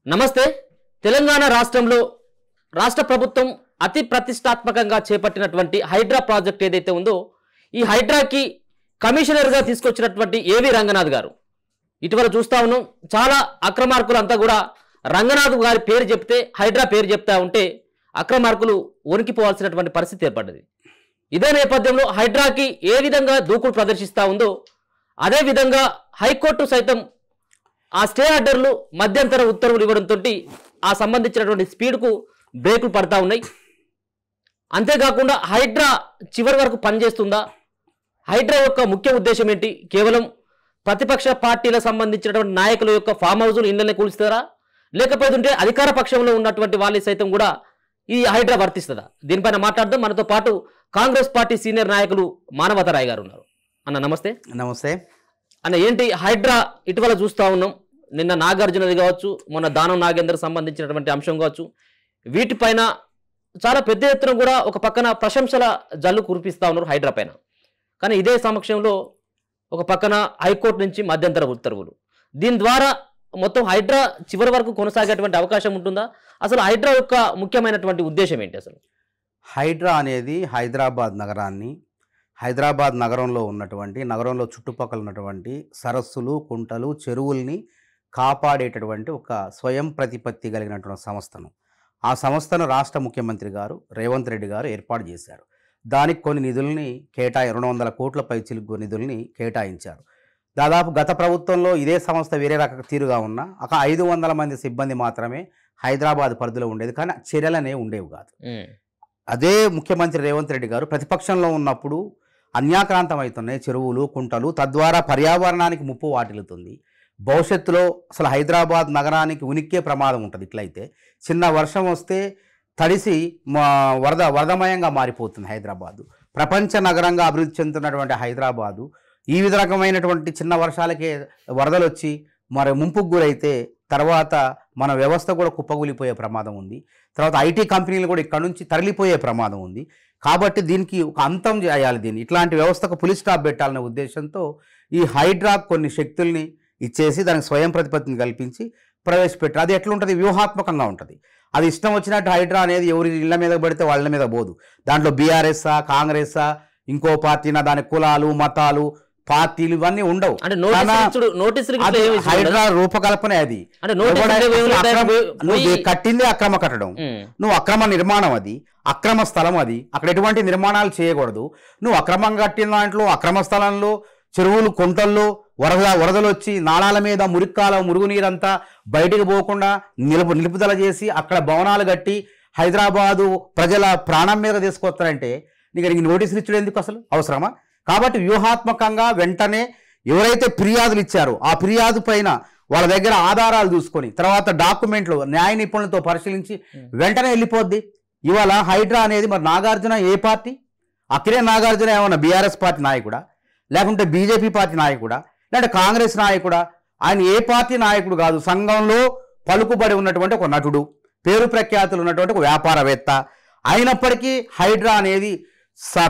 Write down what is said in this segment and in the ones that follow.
నమస్తే. తెలంగాణ రాష్ట్రంలో రాష్ట్ర ప్రభుత్వం అతి ప్రతిష్టాత్మకంగా చేపట్టినటువంటి హైడ్రా ప్రాజెక్ట్ ఏదైతే ఉందో ఈ హైడ్రాకి కమిషనర్గా తీసుకొచ్చినటువంటి ఏవి రంగనాథ్ గారు ఇటీవల చూస్తా ఉన్నాం. చాలా అక్రమార్కులంతా కూడా రంగనాథ్ గారి పేరు చెప్తే హైడ్రా పేరు చెప్తా ఉంటే అక్రమార్కులు వణికిపోవాల్సినటువంటి పరిస్థితి ఏర్పడ్డది. ఇదే నేపథ్యంలో హైడ్రాకి ఏ విధంగా దూకుడు ప్రదర్శిస్తూ ఉందో అదే విధంగా హైకోర్టు సైతం ఆ స్టే ఆర్డర్లు మధ్యంతర ఉత్తర్వులు ఇవ్వడంతో ఆ సంబంధించినటువంటి స్పీడ్కు బ్రేకులు పడతా ఉన్నాయి. అంతేకాకుండా హైడ్రా చివరి వరకు పనిచేస్తుందా, హైడ్రా యొక్క ముఖ్య ఉద్దేశం ఏంటి, కేవలం ప్రతిపక్ష పార్టీలకు సంబంధించినటువంటి నాయకుల యొక్క ఫామ్ హౌస్లు ఇళ్లనే కూల్స్తారా, లేకపోతే అధికార పక్షంలో ఉన్నటువంటి వాళ్ళని సైతం కూడా ఈ హైడ్రా వర్తిస్తుందా? దీనిపైన మాట్లాడదాం. మనతో పాటు కాంగ్రెస్ పార్టీ సీనియర్ నాయకులు మానవతరాయ్ గారు ఉన్నారు. అన్న నమస్తే. నమస్తే అన్న, ఏంటి హైడ్రా ఇటీవల చూస్తూ ఉన్నాం, నిన్న నాగార్జునది కావచ్చు, మొన్న దానం నాగేందర్ సంబంధించినటువంటి అంశం కావచ్చు, వీటిపైన చాలా పెద్ద ఎత్తున కూడా ఒక పక్కన ప్రశంసల జల్లు కురిపిస్తూ ఉన్నారు హైడ్రా పైన. కానీ ఇదే సమక్షంలో ఒక పక్కన హైకోర్టు నుంచి మధ్యంతర ఉత్తర్వులు, దీని ద్వారా మొత్తం హైడ్రా చివరి వరకు కొనసాగేటువంటి అవకాశం ఉంటుందా? అసలు హైడ్రా యొక్క ముఖ్యమైనటువంటి ఉద్దేశం ఏంటి? అసలు హైడ్రా అనేది హైదరాబాద్ నగరాన్ని, హైదరాబాద్ నగరంలో ఉన్నటువంటి నగరంలో చుట్టుపక్కల ఉన్నటువంటి సరస్సులు, కుంటలు, చెరువుల్ని కాపాడేటటువంటి ఒక స్వయం ప్రతిపత్తి కలిగినటువంటి సంస్థను, ఆ సంస్థను రాష్ట్ర ముఖ్యమంత్రి గారు రేవంత్ రెడ్డి గారు ఏర్పాటు చేశారు. దానికి కొన్ని నిధుల్ని 200 కోట్ల పైచిలుకు నిధుల్ని కేటాయించారు. దాదాపు గత ప్రభుత్వంలో ఇదే సంస్థ వేరే రక తీరుగా ఉన్న ఒక 500 మంది సిబ్బంది మాత్రమే హైదరాబాద్ పరిధిలో ఉండేది, కానీ చర్యలనే ఉండేవి కాదు. అదే ముఖ్యమంత్రి రేవంత్ రెడ్డి గారు ప్రతిపక్షంలో ఉన్నప్పుడు అన్యాక్రాంతం అవుతున్నాయి చెరువులు, కుంటలు, తద్వారా పర్యావరణానికి ముప్పు వాటిల్లుతుంది. భవిష్యత్తులో అసలు హైదరాబాద్ నగరానికి ఉనికే ప్రమాదం ఉంటుంది. ఇట్లయితే చిన్న వర్షం వస్తే తడిసి వరదమయంగా మారిపోతుంది హైదరాబాదు. ప్రపంచ నగరంగా అభివృద్ధి చెందుతున్నటువంటి హైదరాబాదు ఈ విధ రకమైనటువంటి చిన్న వర్షాలకే వరదలు వచ్చి మరి ముంపుకు గురైతే తర్వాత మన వ్యవస్థ కూడా కుప్పగూలిపోయే ప్రమాదం ఉంది. తర్వాత ఐటీ కంపెనీలు కూడా ఇక్కడ నుంచి తరలిపోయే ప్రమాదం ఉంది. కాబట్టి దీనికి ఒక అంతం చేయాలి, దీన్ని ఇట్లాంటి వ్యవస్థకు పులి స్టాప్ పెట్టాలనే ఉద్దేశంతో ఈ హైడ్రా కొన్ని శక్తుల్ని ఇచ్చేసి దానికి స్వయం ప్రతిపత్తిని కల్పించి ప్రవేశపెట్టారు. అది ఎట్లుంటుంది, వ్యూహాత్మకంగా ఉంటుంది. అది ఇష్టం వచ్చినట్టు హైడ్రా అనేది ఎవరి ఇళ్ల మీద పడితే వాళ్ళ మీద పోదు. దాంట్లో బీఆర్ఎస్ఆ, కాంగ్రెస్ఆ, ఇంకో పార్టీనా, దాని కులాలు, మతాలు, పార్టీలు ఇవన్నీ ఉండవు. హైడ్రా రూపకల్పనే అది. నువ్వు కట్టిందే అక్రమ కట్టడం, నువ్వు అక్రమ నిర్మాణం, అది అక్రమ స్థలం, అది అక్కడ ఎటువంటి నిర్మాణాలు చేయకూడదు. నువ్వు అక్రమంగా కట్టిన దాంట్లో అక్రమ స్థలంలో చెరువులు, కుంటల్లో వరదలు వచ్చి నాళాల మీద మురుగునీరంతా బయటకు పోకుండా నిలుపుదల చేసి అక్కడ భవనాలు కట్టి హైదరాబాదు ప్రజల ప్రాణం మీద తీసుకొస్తారంటే నీకు నోటీసులు ఇచ్చడం ఎందుకు, అసలు అవసరమా? కాబట్టి వ్యూహాత్మకంగా వెంటనే ఎవరైతే ఫిర్యాదులు ఇచ్చారో ఆ ఫిర్యాదు పైన వాళ్ళ దగ్గర ఆధారాలు చూసుకొని తర్వాత డాక్యుమెంట్లు న్యాయ నిపుణులతో పరిశీలించి వెంటనే వెళ్ళిపోద్ది. ఇవాళ హైడ్రా అనేది మరి నాగార్జున ఏ పార్టీ? అఖిలే నాగార్జున ఏమన్నా బీఆర్ఎస్ పార్టీ నాయకుడా, లేకుంటే బీజేపీ పార్టీ నాయకుడా, లేదంటే కాంగ్రెస్ నాయకుడా? ఆయన ఏ పార్టీ నాయకుడు కాదు. సంఘంలో పలుకుబడి ఉన్నటువంటి ఒక నటుడు, పేరు ప్రఖ్యాతులు ఉన్నటువంటి ఒక వ్యాపారవేత్త. అయినప్పటికీ హైడ్రా అనేది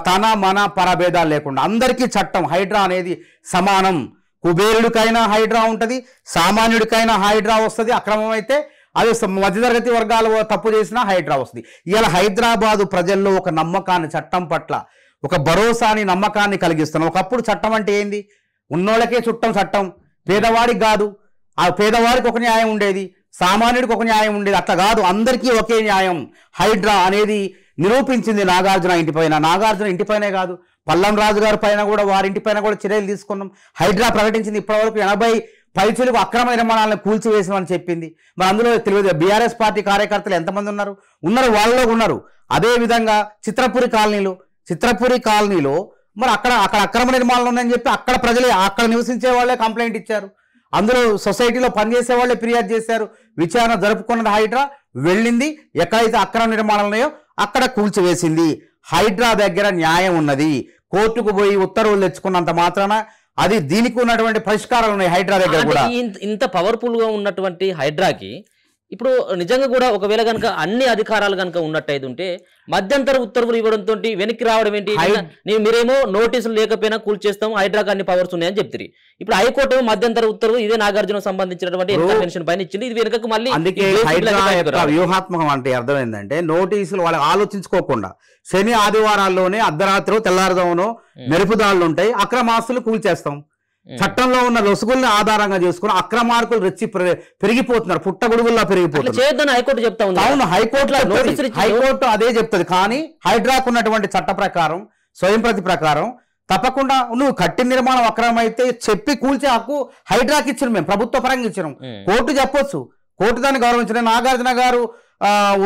తన మన పరభేదాలు లేకుండా అందరికీ చట్టం. హైడ్రా అనేది సమానం. కుబేరుడికైనా హైడ్రా ఉంటుంది, సామాన్యుడికైనా హైడ్రా వస్తుంది. అక్రమం అయితే అది మధ్యతరగతి వర్గాలు తప్పు చేసినా హైడ్రా వస్తుంది. ఇలా హైదరాబాదు ప్రజల్లో ఒక నమ్మకాన్ని, చట్టం పట్ల ఒక భరోసాని, నమ్మకాన్ని కలిగిస్తున్నాం. ఒకప్పుడు చట్టం అంటే ఏంది, ఉన్నోళ్ళకే చుట్టం చట్టం, పేదవాడికి కాదు. ఆ పేదవాడికి ఒక న్యాయం ఉండేది, సామాన్యుడికి ఒక న్యాయం ఉండేది. అట్లా కాదు, అందరికీ ఒకే న్యాయం. హైడ్రా అనేది నిరూపించింది నాగార్జున ఇంటిపైన. నాగార్జున ఇంటిపైనే కాదు, పల్లం రాజు గారి పైన కూడా, వారింటిపైన కూడా చర్యలు తీసుకున్నాం. హైడ్రా ప్రకటించింది ఇప్పటివరకు 80 పైచులకు అక్రమ నిర్మాణాలను కూల్చివేసామని చెప్పింది. మరి అందులో తెలియదు బీఆర్ఎస్ పార్టీ కార్యకర్తలు ఎంతమంది ఉన్నారు? వాళ్ళలో ఉన్నారు. అదేవిధంగా చిత్రపురి కాలనీలో మరి అక్కడ అక్రమ నిర్మాణాలు ఉన్నాయని చెప్పి అక్కడ ప్రజలే, అక్కడ నివసించే వాళ్ళే కంప్లైంట్ ఇచ్చారు. అందులో సొసైటీలో పనిచేసే వాళ్ళే ఫిర్యాదు చేశారు. విచారణ జరుపుకున్నది హైడ్రా, వెళ్ళింది, ఎక్కడైతే అక్రమ నిర్మాణాలు ఉన్నాయో అక్కడ కూల్చివేసింది. హైడ్రా దగ్గర న్యాయం ఉన్నది. కోర్టుకు పోయి ఉత్తర్వులు తెచ్చుకున్నంత మాత్రాన అది దీనికి ఉన్నటువంటి పరిష్కారాలు ఉన్నాయి హైడ్రా దగ్గర కూడా. ఇంత పవర్ఫుల్ గా ఉన్నటువంటి హైడ్రాకి ఇప్పుడు నిజంగా కూడా ఒకవేళ కనుక అన్ని అధికారాలు కనుక ఉన్నట్టయితే ఉంటే మధ్యంతర ఉత్తర్వులు ఇవ్వడంతో వెనక్కి రావడం ఏంటి? మీరేమో నోటీసులు లేకపోయినా కూల్చేస్తాం, హైడ్రాకి అన్ని పవర్స్ ఉన్నాయని చెప్తారు. ఇప్పుడు హైకోర్టు మధ్యంతర ఉత్తర్వు ఇదే నాగార్జున సంబంధించినటువంటి ఇన్ఫర్మేషన్ పైన ఇచ్చింది. ఇది వెనుకకు మళ్ళీ వ్యూహాత్మకం అంటే అర్థం ఏంటంటే నోటీసులు వాళ్ళు ఆలోచించుకోకుండా శని ఆదివారాల్లోనే అర్ధరాత్రి తెల్లారుదామునో మెరుపుదారులు ఉంటాయి, అక్రమాస్తులు కూల్చేస్తాం. చట్టంలో ఉన్న లొసుగుల్ని ఆధారంగా చేసుకుని అక్రమార్కులు రెచ్చి పెరిగిపోతున్నారు, పుట్టగొడుగుల్లా పెరిగిపోతున్నారు. హైకోర్టు చెప్తా ఉంది. అవును, హైకోర్టు అదే చెప్తుంది. కానీ హైడ్రాకు ఉన్నటువంటి చట్ట ప్రకారం, స్వయం ప్రతి ప్రకారం తప్పకుండా నువ్వు కట్టిన నిర్మాణం అక్రమమైతే చెప్పి కూల్చే హక్కు హైడ్రాకి ఇచ్చినాం, మేము ప్రభుత్వ పరంగా ఇచ్చినాం. కోర్టు చెప్పొచ్చు, కోర్టు దాన్ని గౌరవించిన. నాగార్జున గారు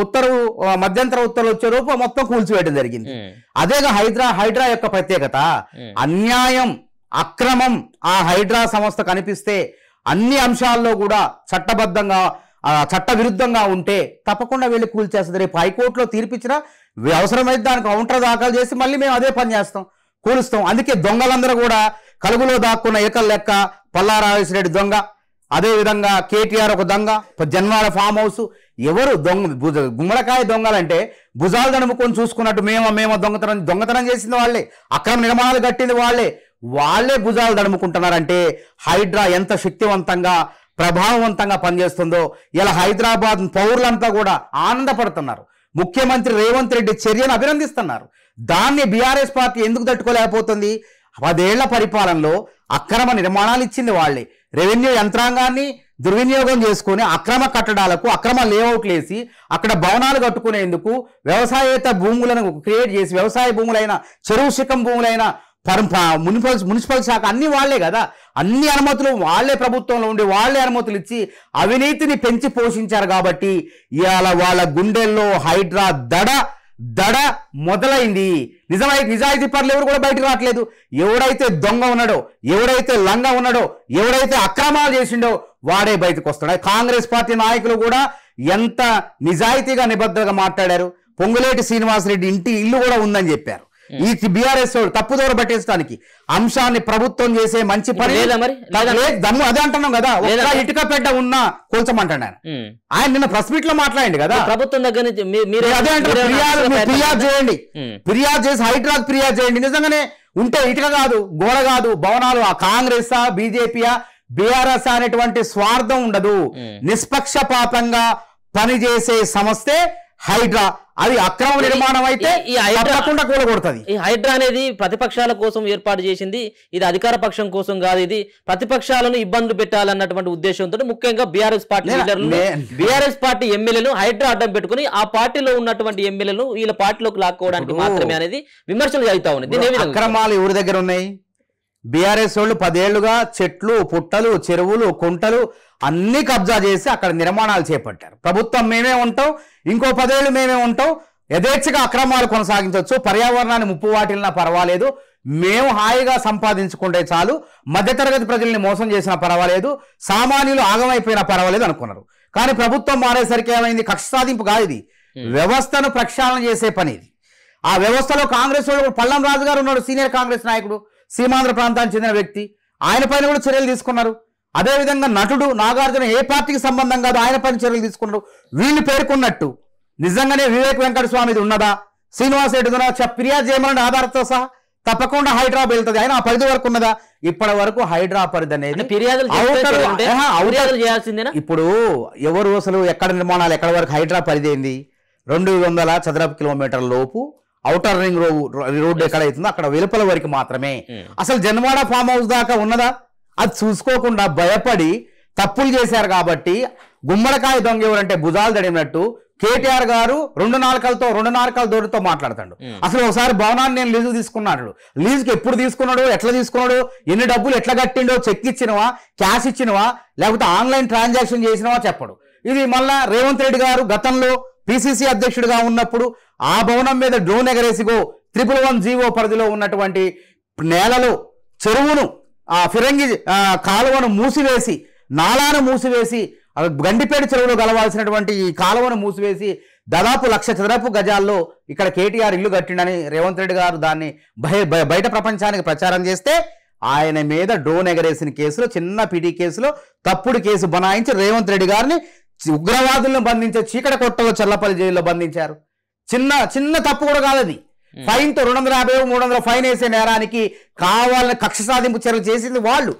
ఉత్తర్వు మధ్యంతర ఉత్తర్వులు వచ్చే రూపు మొత్తం కూల్చివేయడం జరిగింది. అదేగా హైడ్రా యొక్క ప్రత్యేకత. అన్యాయం, అక్రమం ఆ హైడ్రా సంస్థ కనిపిస్తే అన్ని అంశాల్లో కూడా చట్టబద్ధంగా చట్ట విరుద్ధంగా ఉంటే తప్పకుండా వెళ్ళి కూల్చేస్తుంది. రేపు హైకోర్టులో తీర్పిచ్చినా అవసరమైతే దానికి కౌంటర్ దాఖలు చేసి మళ్ళీ మేము అదే పని చేస్తాం, కూలుస్తాం. అందుకే దొంగలందరూ కూడా కలుగులో దాక్కున్న ఏకల్ లెక్క పల్లారాజరెడ్డి దొంగ, అదేవిధంగా కేటీఆర్ ఒక దొంగ, జన్వాడ ఫామ్ హౌస్. ఎవరు గుమ్మడికాయ దొంగలంటే భుజాలు దడుముకొని చూసుకున్నట్టు మేము దొంగతనం చేసింది వాళ్ళే, అక్రమ నిర్మాణాలు కట్టింది వాళ్ళే భుజాలు దడుముకుంటున్నారంటే హైడ్రా ఎంత శక్తివంతంగా ప్రభావవంతంగా పనిచేస్తుందో ఇలా హైదరాబాద్ పౌరులంతా కూడా ఆనందపడుతున్నారు. ముఖ్యమంత్రి రేవంత్ రెడ్డి చర్యను అభినందిస్తున్నారు. దాన్ని బీఆర్ఎస్ పార్టీ ఎందుకు తట్టుకోలేకపోతుంది? 10 ఏళ్ల పరిపాలనలో అక్రమ నిర్మాణాలు ఇచ్చింది వాళ్ళే. రెవెన్యూ యంత్రాంగాన్ని దుర్వినియోగం చేసుకుని అక్రమ కట్టడాలకు అక్రమ లేఅవుట్లు వేసి అక్కడ భవనాలు కట్టుకునేందుకు వ్యవసాయేతర భూములను క్రియేట్ చేసి, వ్యవసాయ భూములైన చెరువు శిఖం భూములైన మున్సిపల్ శాఖ అన్ని వాళ్లే కదా, అన్ని అనుమతులు వాళ్లే ప్రభుత్వంలో ఉండి వాళ్లే అనుమతులు ఇచ్చి అవినీతిని పెంచి పోషించారు. కాబట్టి ఇవాళ వాళ్ళ గుండెల్లో హైడ్రా దడ మొదలైంది. నిజాయితీ పరులు ఎవరు కూడా బయటకు రావట్లేదు. ఎవడైతే దొంగ ఉన్నాడో, ఎవడైతే లంగ ఉన్నాడో, ఎవడైతే అక్రమాలు చేసిండో వాడే బయటకు వస్తాడు. కాంగ్రెస్ పార్టీ నాయకులు కూడా ఎంత నిజాయితీగా నిబద్ధంగా మాట్లాడారు. పొంగులేటి శ్రీనివాసరెడ్డి ఇల్లు కూడా ఉందని చెప్పారు. ఈ బీఆర్ఎస్ తప్పుదోర పట్టేస్తానికి అంశాన్ని ప్రభుత్వం చేసే మంచి పని దమ్ము అదే అంటున్నాం కదా. ఇటుక పెద్ద ఉన్నా కూల్చమంటాడు ఆయన నిన్న ప్రెస్ మీట్ లో మాట్లాడండి కదా. ప్రభుత్వం దగ్గర ఫిర్యాదు చేయండి, ఫిర్యాదు చేసి హైడ్రాకు ఫిర్యాదు చేయండి. నిజంగానే ఉంటే ఇటుక కాదు, గోడ కాదు, భవనాలు కాంగ్రెస్ బీజేపీయా బీఆర్ఎస్ అనేటువంటి స్వార్థం ఉండదు. నిష్పక్షపాతంగా పనిచేసే సంస్థే హైడ్రా. అది అక్రమ నిర్మాణం అయితే తప్పకుండా కూలగొడుతుంది. ఈ హైడ్రా అనేది ప్రతిపక్షాల కోసం ఏర్పాటు చేసింది, ఇది అధికార పక్షం కోసం కాదు. ఇది ప్రతిపక్షాలను ఇబ్బందులు పెట్టాలన్నటువంటి ఉద్దేశంతో ముఖ్యంగా బీఆర్ఎస్ పార్టీ లీడర్లు, బీఆర్ఎస్ పార్టీ ఎమ్మెల్యేలు హైడ్రా అడ్డం పెట్టుకుని ఆ పార్టీలో ఉన్నటువంటి ఎమ్మెల్యేలు వీళ్ళ పార్టీలోకి లాక్కోవడానికి మాత్రమే అనేది విమర్శలు జరుగుతా ఉన్నాయి. అక్రమాలు ఎవరి దగ్గర ఉన్నాయి? బీఆర్ఎస్ వాళ్ళు 10 ఏళ్లుగా చెట్లు, పుట్టలు, చెరువులు, కుంటలు అన్ని కబ్జా చేసి అక్కడ నిర్మాణాలు చేపట్టారు. ప్రభుత్వం మేమే ఉంటాం, ఇంకో 10 ఏళ్ళు మేమే ఉంటాం, యథేచ్ఛగా అక్రమాలు కొనసాగించవచ్చు, పర్యావరణాన్ని ముప్పు వాటిల్నా పర్వాలేదు, మేము హాయిగా సంపాదించుకుంటే చాలు, మధ్యతరగతి ప్రజల్ని మోసం చేసినా పర్వాలేదు, సామాన్యులు ఆగమైపోయినా పర్వాలేదు అనుకున్నారు. కానీ ప్రభుత్వం మారేసరికి ఏమైంది? కక్ష సాధింపు కాదు ఇది, వ్యవస్థను ప్రక్షాళన చేసే పని ఇది. ఆ వ్యవస్థలో కాంగ్రెస్ వాళ్ళు పల్లం రాజు గారు ఉన్నాడు, సీనియర్ కాంగ్రెస్ నాయకుడు, సీమాంధ్ర ప్రాంతానికి చెందిన వ్యక్తి. ఆయన పైన కూడా చర్యలు తీసుకున్నారు. అదేవిధంగా నటుడు నాగార్జున ఏ పార్టీకి సంబంధం కాదు, ఆయన పైన చర్యలు తీసుకున్నారు. వీళ్ళు పేర్కొన్నట్టు నిజంగానే వివేక్ వెంకట స్వామిది ఉన్నదా, శ్రీనివాస్ రెడ్డి ఉన్నదా, ఫిర్యాదు చేయమని ఆధారంతో సహా తప్పకుండా హైడ్రా వెళ్తుంది. ఆయన ఆ పరిధి వరకు ఉన్నదా? ఇప్పటి వరకు హైడ్రా పరిధి అనేది ఇప్పుడు ఎవరు అసలు ఎక్కడ నిర్మాణాలు ఎక్కడ వరకు హైడ్రా పరిధి ఏంది? 200 చదరపు కిలోమీటర్ల లోపు ఔటర్ రింగ్ రోడ్డు ఎక్కడైతుందో అక్కడ వెలుపల వరకు మాత్రమే. అసలు జన్వాడ ఫామ్ హౌస్ దాకా ఉన్నదా? అది చూసుకోకుండా భయపడి తప్పులు చేశారు. కాబట్టి గుమ్మడికాయ దొంగ ఎవరంటే భుజాలు దడినట్టు కేటీఆర్ గారు 2 నాలుకల దోడితో మాట్లాడతాడు. అసలు ఒకసారి భవనాన్ని నేను లీజు తీసుకున్నాడు, లీజుకి ఎప్పుడు తీసుకున్నాడు, ఎట్లా తీసుకున్నాడు, ఎన్ని డబ్బులు ఎట్లా కట్టిండో, చెక్ ఇచ్చినవా, క్యాష్ ఇచ్చినవా, లేకపోతే ఆన్లైన్ ట్రాన్సాక్షన్ చేసినవా చెప్పడు. ఇది మళ్ళా రేవంత్ రెడ్డి గారు గతంలో పిసిసి అధ్యక్షుడిగా ఉన్నప్పుడు ఆ భవనం మీద డ్రోన్ ఎగరేసిగో 111 పరిధిలో ఉన్నటువంటి నేలలో చెరువును, ఆ ఫిరంగి కాలువను మూసివేసి, నాలాను మూసివేసి, గండిపేట చెరువులో కలవాల్సినటువంటి ఈ కాలువను మూసివేసి దాదాపు 1,00,000 చదరపు గజాల్లో ఇక్కడ కేటీఆర్ ఇల్లు కట్టిండని రేవంత్ రెడ్డి గారు దాన్ని బయట ప్రపంచానికి ప్రచారం చేస్తే ఆయన మీద డ్రోన్ ఎగరేసిన కేసులో, చిన్న పిటి కేసులో తప్పుడు కేసు బనాయించి రేవంత్ రెడ్డి గారిని ఉగ్రవాదులను బంధించే చీకటి కొట్టలో చల్లపల్లి జైల్లో బంధించారు. చిన్న తప్పు కూడా కాదు అది. ఫైన్ తో 250 300 ఫైన్ వేసే నేరానికి కావాలని కక్ష సాధింపు చర్యలు చేసింది వాళ్ళు.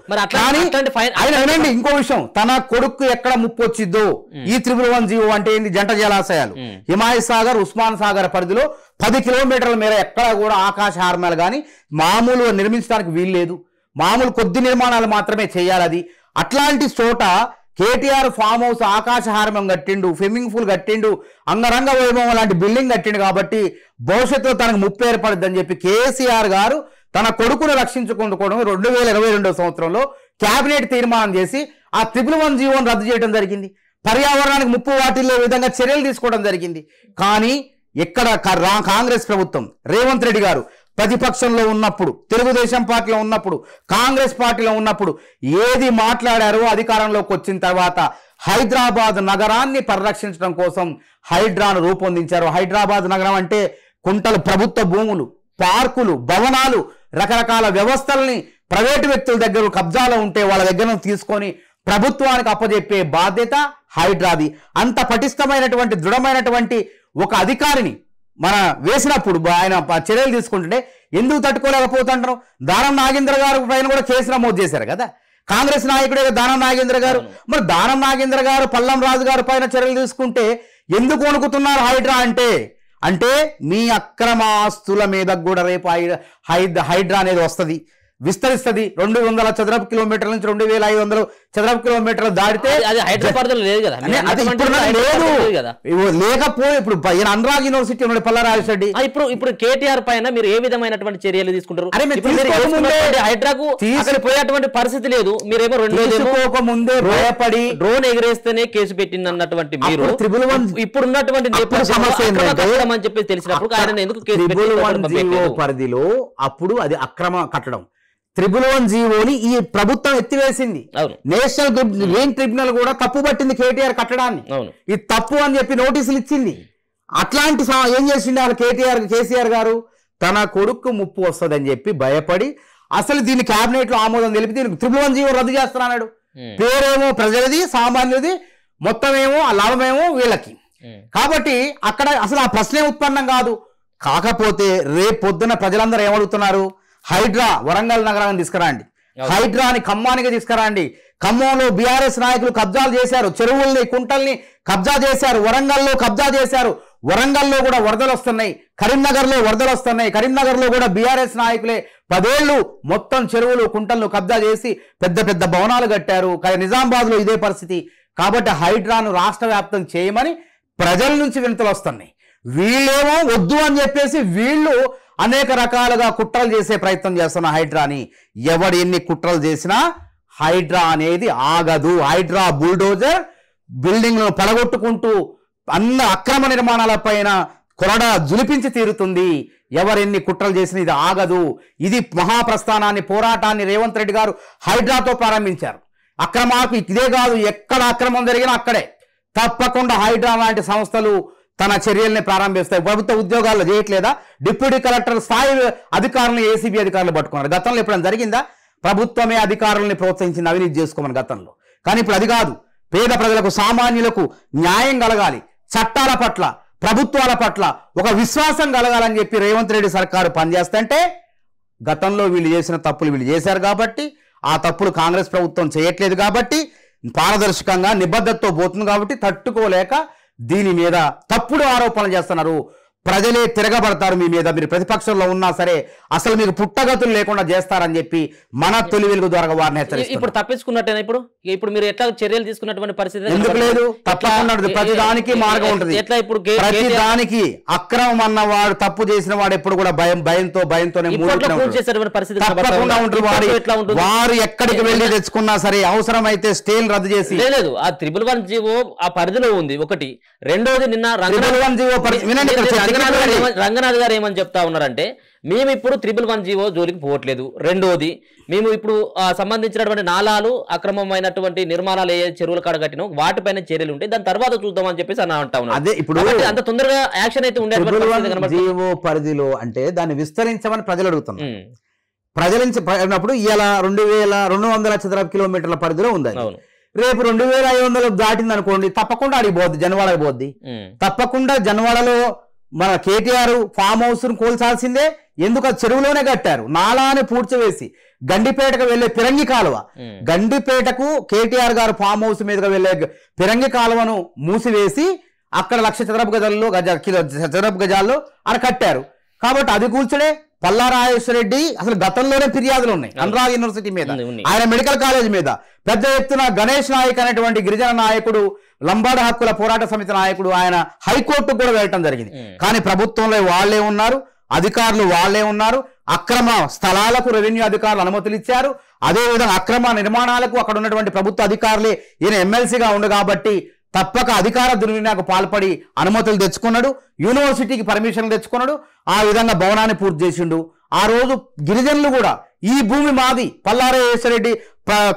ఆయన ఇంకో విషయం, తన కొడుకు ఎక్కడ ముప్పు వచ్చిద్దో ఈ 111 జీవో అంటే ఏంది, జంట జలాశయాలు హిమాయత్ సాగర్ ఉస్మాన్ సాగర్ పరిధిలో 10 కిలోమీటర్ల మేర ఎక్కడ కూడా ఆకాశ హార్మాలు కానీ మామూలుగా నిర్మించడానికి వీల్లేదు. మామూలు కొద్ది నిర్మాణాలు మాత్రమే చేయాలి. అది అట్లాంటి చోట కేటీఆర్ ఫామ్ హౌస్ ఆకాశ హార్మం కట్టిండు, స్విమ్మింగ్ పూల్ కట్టిండు, అంగరంగ వైభవం లాంటి బిల్డింగ్ కట్టిండు. కాబట్టి భవిష్యత్తులో తనకు ముప్పు ఏర్పడుద్దని చెప్పి కేసీఆర్ గారు తన కొడుకును రక్షించుకుంటుకోవడం 2022 సంవత్సరంలో కేబినెట్ తీర్మానం చేసి ఆ 111 జీవోను రద్దు చేయడం జరిగింది. పర్యావరణానికి ముప్పు వాటిల్లో విధంగా చర్యలు తీసుకోవడం జరిగింది. కానీ ఎక్కడ కాంగ్రెస్ ప్రభుత్వం రేవంత్ రెడ్డి గారు ప్రతిపక్షంలో ఉన్నప్పుడు, తెలుగుదేశం పార్టీలో ఉన్నప్పుడు, కాంగ్రెస్ పార్టీలో ఉన్నప్పుడు ఏది మాట్లాడారో అధికారంలోకి వచ్చిన తర్వాత హైదరాబాద్ నగరాన్ని పరిరక్షించడం కోసం హైడ్రాను రూపొందించారు. హైదరాబాద్ నగరం అంటే కుంటలు ప్రభుత్వ భూములు, పార్కులు, భవనాలు, రకరకాల వ్యవస్థల్ని ప్రైవేటు వ్యక్తుల దగ్గర కబ్జాలో ఉంటే వాళ్ళ దగ్గర తీసుకొని ప్రభుత్వానికి అప్పజెప్పే బాధ్యత హైడ్రాది. అంత పటిష్టమైనటువంటి దృఢమైనటువంటి ఒక అధికారిని మన వేసినప్పుడు ఆయన చర్యలు తీసుకుంటుంటే ఎందుకు తట్టుకోలేకపోతుంటారు? దానం నాగేంద్ర గారు పైన కూడా కేసు నమోదు చేశారు కదా కాంగ్రెస్ నాయకుడే దానం నాగేంద్ర గారు. మరి దానం నాగేంద్ర గారు పల్లం రాజు గారి పైన చర్యలు తీసుకుంటే ఎందుకు వణుకుతున్నారు హైడ్రా అంటే మీ అక్రమ ఆస్తుల మీద కూడా రేపు హైడ్రా అనేది వస్తుంది, విస్తరిస్తుంది. 200 చదరపు కిలోమీటర్ల నుంచి 2500 చదరపు కిలోమీటర్లు దాటితే లేకపోతే ఇప్పుడు అనురాగ్ యూనివర్సిటీ ఉన్నాడు పల్లారాజు రెడ్డి. ఇప్పుడు కేటీఆర్ పైన మీరు ఏ విధమైనటువంటి చర్యలు తీసుకుంటారు? హైడ్రాకు పోయేటువంటి పరిస్థితి లేదు. మీరేమో ముందే భయపడి డ్రోన్ ఎగిరేస్తేనే కేసు పెట్టింది అన్నటువంటి మీరు ఇప్పుడున్నటువంటి అని చెప్పి తెలిసినప్పుడు ఆయన ఎందుకు పరిధిలో అప్పుడు అది అక్రమ కట్టడం 111 జీవోని ఈ ప్రభుత్వం ఎత్తివేసింది. నేషనల్ గ్రీన్ ట్రిబ్యునల్ కూడా తప్పు పట్టింది కేటీఆర్ కట్టడాన్ని. ఇది తప్పు అని చెప్పి నోటీసులు ఇచ్చింది. అట్లాంటి ఏం చేసింది కేసీఆర్ గారు తన కొడుకు ముప్పు వస్తుందని చెప్పి భయపడి అసలు దీన్ని కేబినెట్ లో ఆమోదం తెలిపి దీనికి 111 జీవో రద్దు చేస్తున్నాడు. పేరేమో ప్రజలది, సామాన్యుది, మొత్తం ఏమో ఆ లాభమేమో వీళ్ళకి. కాబట్టి అక్కడ అసలు ఆ ప్రశ్నే ఉత్పన్నం కాదు. కాకపోతే రేపు పొద్దున ప్రజలందరూ ఏమడుగుతున్నారు? హైడ్రా వరంగల్ నగరాన్ని తీసుకురండి, హైడ్రాని ఖమ్మానికి తీసుకురండి. ఖమ్మంలో బీఆర్ఎస్ నాయకులు కబ్జాలు చేశారు, చెరువుల్ని కుంటల్ని కబ్జా చేశారు, వరంగల్లో కబ్జా చేశారు. వరంగల్లో కూడా వరదలు వస్తున్నాయి, కరీంనగర్లో వరదలు వస్తున్నాయి. కరీంనగర్లో కూడా బీఆర్ఎస్ నాయకులే 10 ఏళ్లు మొత్తం చెరువులు కుంటలను కబ్జా చేసి పెద్ద పెద్ద భవనాలు కట్టారు. నిజామాబాద్లో ఇదే పరిస్థితి. కాబట్టి హైడ్రాను రాష్ట్ర వ్యాప్తం చేయమని ప్రజల నుంచి వినతులు వస్తున్నాయి. వీళ్ళేమో వద్దు అని చెప్పేసి వీళ్ళు అనేక రకాలుగా కుట్రలు చేసే ప్రయత్నం చేస్తున్న హైడ్రాని. ఎవడు ఎన్ని కుట్రలు చేసినా హైడ్రా అనేది ఆగదు. హైడ్రా బుల్డోజర్ బిల్డింగ్లను పడగొట్టుకుంటూ అన్న అక్రమ నిర్మాణాల పైన కొరడా జులిపించి తీరుతుంది. ఎవరెన్ని కుట్రలు చేసినా ఇది ఆగదు. ఇది మహాప్రస్థానాన్ని, పోరాటాన్ని రేవంత్ రెడ్డి గారు హైడ్రాతో ప్రారంభించారు. అక్రమాలకు ఇదే కాదు, ఎక్కడ అక్రమం జరిగినా అక్కడే తప్పకుండా హైడ్రా లాంటి సంస్థలు తన చర్యల్ని ప్రారంభిస్తాయి. ప్రభుత్వ ఉద్యోగాల్లో చేయట్లేదా? డిప్యూటీ కలెక్టర్ స్థాయి అధికారులను ఏసీబీ అధికారులు పట్టుకున్నారు. గతంలో ఎప్పుడైనా జరిగిందా? ప్రభుత్వమే అధికారులని ప్రోత్సహించింది అవినీతి చేసుకోమని గతంలో. కానీ ఇప్పుడు అది కాదు. పేద ప్రజలకు, సామాన్యులకు న్యాయం కలగాలి, చట్టాల పట్ల, ప్రభుత్వాల పట్ల ఒక విశ్వాసం కలగాలని చెప్పి రేవంత్ రెడ్డి సర్కారు పనిచేస్తుంటే గతంలో వీళ్ళు చేసిన తప్పులు వీళ్ళు చేశారు కాబట్టి, ఆ తప్పులు కాంగ్రెస్ ప్రభుత్వం చేయట్లేదు కాబట్టి, పారదర్శకంగా నిబద్ధతతో పోతుంది కాబట్టి తట్టుకోలేక దీని మీద తప్పుడు ఆరోపణలు చేస్తున్నారు. ప్రజలే తిరగబడతారు మీ మీద. మీరు ప్రతిపక్షంలో ఉన్నా సరే అసలు మీకు పుట్టగతులు లేకుండా చేస్తారని చెప్పి మన తొలి వెలుగు ద్వారా వారిని హెచ్చరిస్తారు. ఇప్పుడు తప్పించుకున్నట్టేనా? ఇప్పుడు మీరు ఎట్లా చర్యలు తీసుకున్నటువంటి పరిస్థితి ఎందుకు లేదు? తప్పకుండా ప్రతి దానికి మార్గం ఉంటుంది. ఎట్లా ఇప్పుడు ప్రతి దానికి అక్రమం అన్నవాడు, తప్పు చేసిన వాడు ఎప్పుడు కూడా భయంతోనే తప్పకుండా ఉంటుంది. వారు ఎక్కడికి వెళ్ళి తెచ్చుకున్నా సరే అవసరమైతే స్టేలు రద్దు చేసి లేదు. ఆ 111 జీవో ఆ పరిధిలో ఉంది ఒకటి. రెండోది నిన్న రంగనాథ్ గారు ఏమని చెప్తా ఉన్నారంటే, మేము ఇప్పుడు 111 జీవో జోలికి పోవట్లేదు. రెండోది, మేము ఇప్పుడు సంబంధించినటువంటి నాలాలు, అక్రమమైనటువంటి నిర్మాణాలు ఏ చెరువుల కాడ కట్టినో వాటిపైన చర్యలు ఉంటాయి, దాని తర్వాత చూద్దాం అని చెప్పేసి అన్న అంటా ఉన్నారు. అదే ఇప్పుడు అంత తొందరగా యాక్షన్ అయితే ఉండే జీవో పరిధిలో అంటే దాన్ని విస్తరించమని ప్రజలు అడుగుతున్నారు. ప్రజలించినప్పుడు ఇలా 2200 చదరపు కిలోమీటర్ల పరిధిలో ఉంది. రేపు 2500 దాటింది అనుకోండి, తప్పకుండా ఆడికి పోద్ది, జనవాడకి పోద్ది. తప్పకుండా జనవాడలో మన కేటీఆర్ ఫామ్ హౌస్ ను కూల్చాల్సిందే. ఎందుకు చెరువులోనే కట్టారు, నాలాని పూడ్చివేసి గండిపేటకు వెళ్లే పిరంగి కాలువ, గండిపేటకు కేటీఆర్ గారు ఫామ్ హౌస్ మీదుగా వెళ్లే పిరంగి కాలువను మూసివేసి అక్కడ 1,00,000 చదరపు గజాల్లో అక్కడ కట్టారు. కాబట్టి అది కూల్చడే. పల్లా రాజేశ్వర రెడ్డి అసలు గతంలోనే ఫిర్యాదులు ఉన్నాయి అనురాగ్ యూనివర్సిటీ మీద, ఆయన మెడికల్ కాలేజ్ మీద. పెద్ద ఎత్తున గణేష్ నాయక్ అనేటువంటి గిరిజన నాయకుడు, లంబాడ హక్కుల పోరాట సమితి నాయకుడు, ఆయన హైకోర్టుకు కూడా వెళ్ళటం జరిగింది. కానీ ప్రభుత్వంలో వాళ్లే ఉన్నారు, అధికారులు వాళ్లే ఉన్నారు. అక్రమ స్థలాలకు రెవెన్యూ అధికారులు అనుమతులు ఇచ్చారు. అదేవిధంగా అక్రమ నిర్మాణాలకు అక్కడ ఉన్నటువంటి ప్రభుత్వ అధికారులే, ఈయన ఎమ్మెల్సీగా ఉండు కాబట్టి తప్పక అధికార దుర్వినియోగకు పాల్పడి అనుమతులు తెచ్చుకున్నాడు, యూనివర్సిటీకి పర్మిషన్లు తెచ్చుకున్నాడు. ఆ విధంగా భవనాన్ని పూర్తి చేసిండు. ఆ రోజు గిరిజనులు కూడా ఈ భూమి మాది, పల్లారేశ్వరరెడ్డి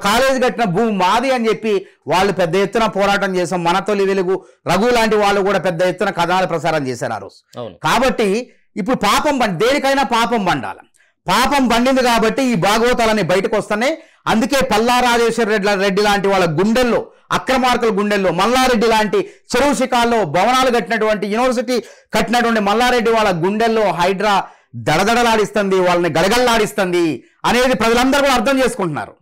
కాలేజీ కట్టిన భూమి మాది అని చెప్పి వాళ్ళు పెద్ద ఎత్తున పోరాటం చేసాం. మన తొలి వెలుగు, రఘు లాంటి వాళ్ళు కూడా పెద్ద ఎత్తున కథనాలు ప్రసారం చేశారు ఆ రోజు. కాబట్టి ఇప్పుడు పాపం దేనికైనా పాపం పండాలి. పాపం పండింది కాబట్టి ఈ భాగవతాలన్నీ బయటకు వస్తున్నాయి. అందుకే పల్లా రాజేశ్వర రెడ్డి లాంటి వాళ్ళ గుండెల్లో, అక్రమార్కుల గుండెల్లో, మల్లారెడ్డి లాంటి చెరువు శిఖాల్లో భవనాలు కట్టినటువంటి, యూనివర్సిటీ కట్టినటువంటి మల్లారెడ్డి వాళ్ళ గుండెల్లో హైడ్రా దడదడలాడిస్తుంది, వాళ్ళని గడగల్లాడిస్తుంది అనేది ప్రజలందరూ కూడా అర్థం చేసుకుంటున్నారు.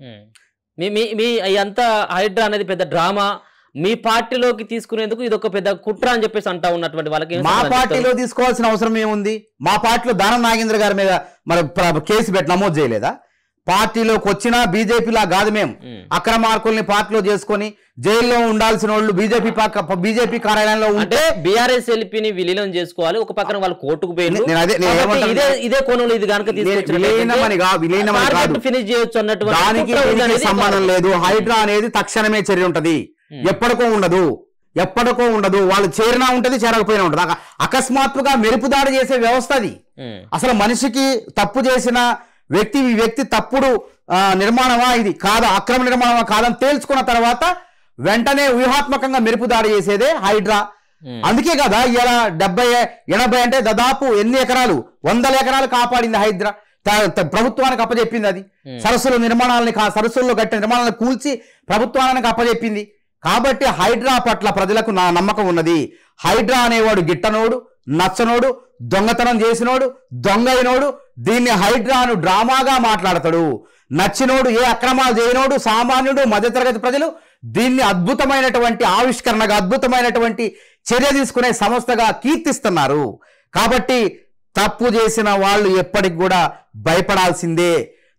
మీ అంతా హైడ్రా అనేది పెద్ద డ్రామా, మీ పార్టీలోకి తీసుకునేందుకు ఇది ఒక పెద్ద కుట్ర అని చెప్పేసి అంటా ఉన్నటువంటి వాళ్ళకి మా పార్టీలో తీసుకోవాల్సిన అవసరం ఏముంది? మా పార్టీలో దానం నాగేంద్ర గారి మీద మరి కేసు నమోదు చేయలేదా? పార్టీలోకి వచ్చినా బీజేపీలా కాదు, మేము అక్రమార్కుల్ని పార్టీలో చేసుకొని జైల్లో ఉండాల్సిన వాళ్ళు బీజేపీ కార్యాలయంలో ఉంటే బీఆర్ఎస్ ఎల్పీని విలీనం చేసుకోవాలి. ఒక పక్కన వాళ్ళు కోర్టుకు పోయింది. ఇదే కోణంలో ఇది కనుక ఫినిష్ చేయొచ్చు అన్నట్టు దానికి సంబంధం లేదు. హైడ్రా అనేది తక్షణమే చర్య ఉంటది, ఎప్పటికో ఉండదు. వాళ్ళు చేరినా ఉంటది, చేరకపోయినా ఉంటది. అకస్మాత్తుగా మెరుపు దాడి చేసే వ్యవస్థ అది. అసలు మనిషికి తప్పు చేసిన వ్యక్తి తప్పుడు నిర్మాణమా ఇది కాదా, అక్రమ నిర్మాణమా కాదని తేల్చుకున్న తర్వాత వెంటనే వ్యూహాత్మకంగా మెరుపు దాడి చేసేదే హైడ్రా. అందుకే కదా ఇలా 70-80 అంటే దాదాపు ఎన్ని ఎకరాలు, 100 ఎకరాలు కాపాడింది హైడ్రా. ప్రభుత్వానికి అప్పచెప్పింది. అది సరస్సుల్లో కట్టిన నిర్మాణాలను కూల్చి ప్రభుత్వానికి అప్పచెప్పింది. కాబట్టి హైడ్రా పట్ల ప్రజలకు నా నమ్మకం ఉన్నది. హైడ్రా అనేవాడు గిట్టనోడు, నచ్చనోడు, దొంగతనం చేసినోడు, దొంగైనోడు. దీన్ని హైడ్రాను డ్రామాగా మాట్లాడతాడు. నచ్చినోడు, ఏ అక్రమాలు చేయనోడు, సామాన్యుడు, మధ్యతరగతి ప్రజలు దీన్ని అద్భుతమైనటువంటి ఆవిష్కరణగా, అద్భుతమైనటువంటి చర్య తీసుకునే సంస్థగా కీర్తిస్తున్నారు. కాబట్టి తప్పు చేసిన వాళ్ళు ఎప్పటికి కూడా భయపడాల్సిందే.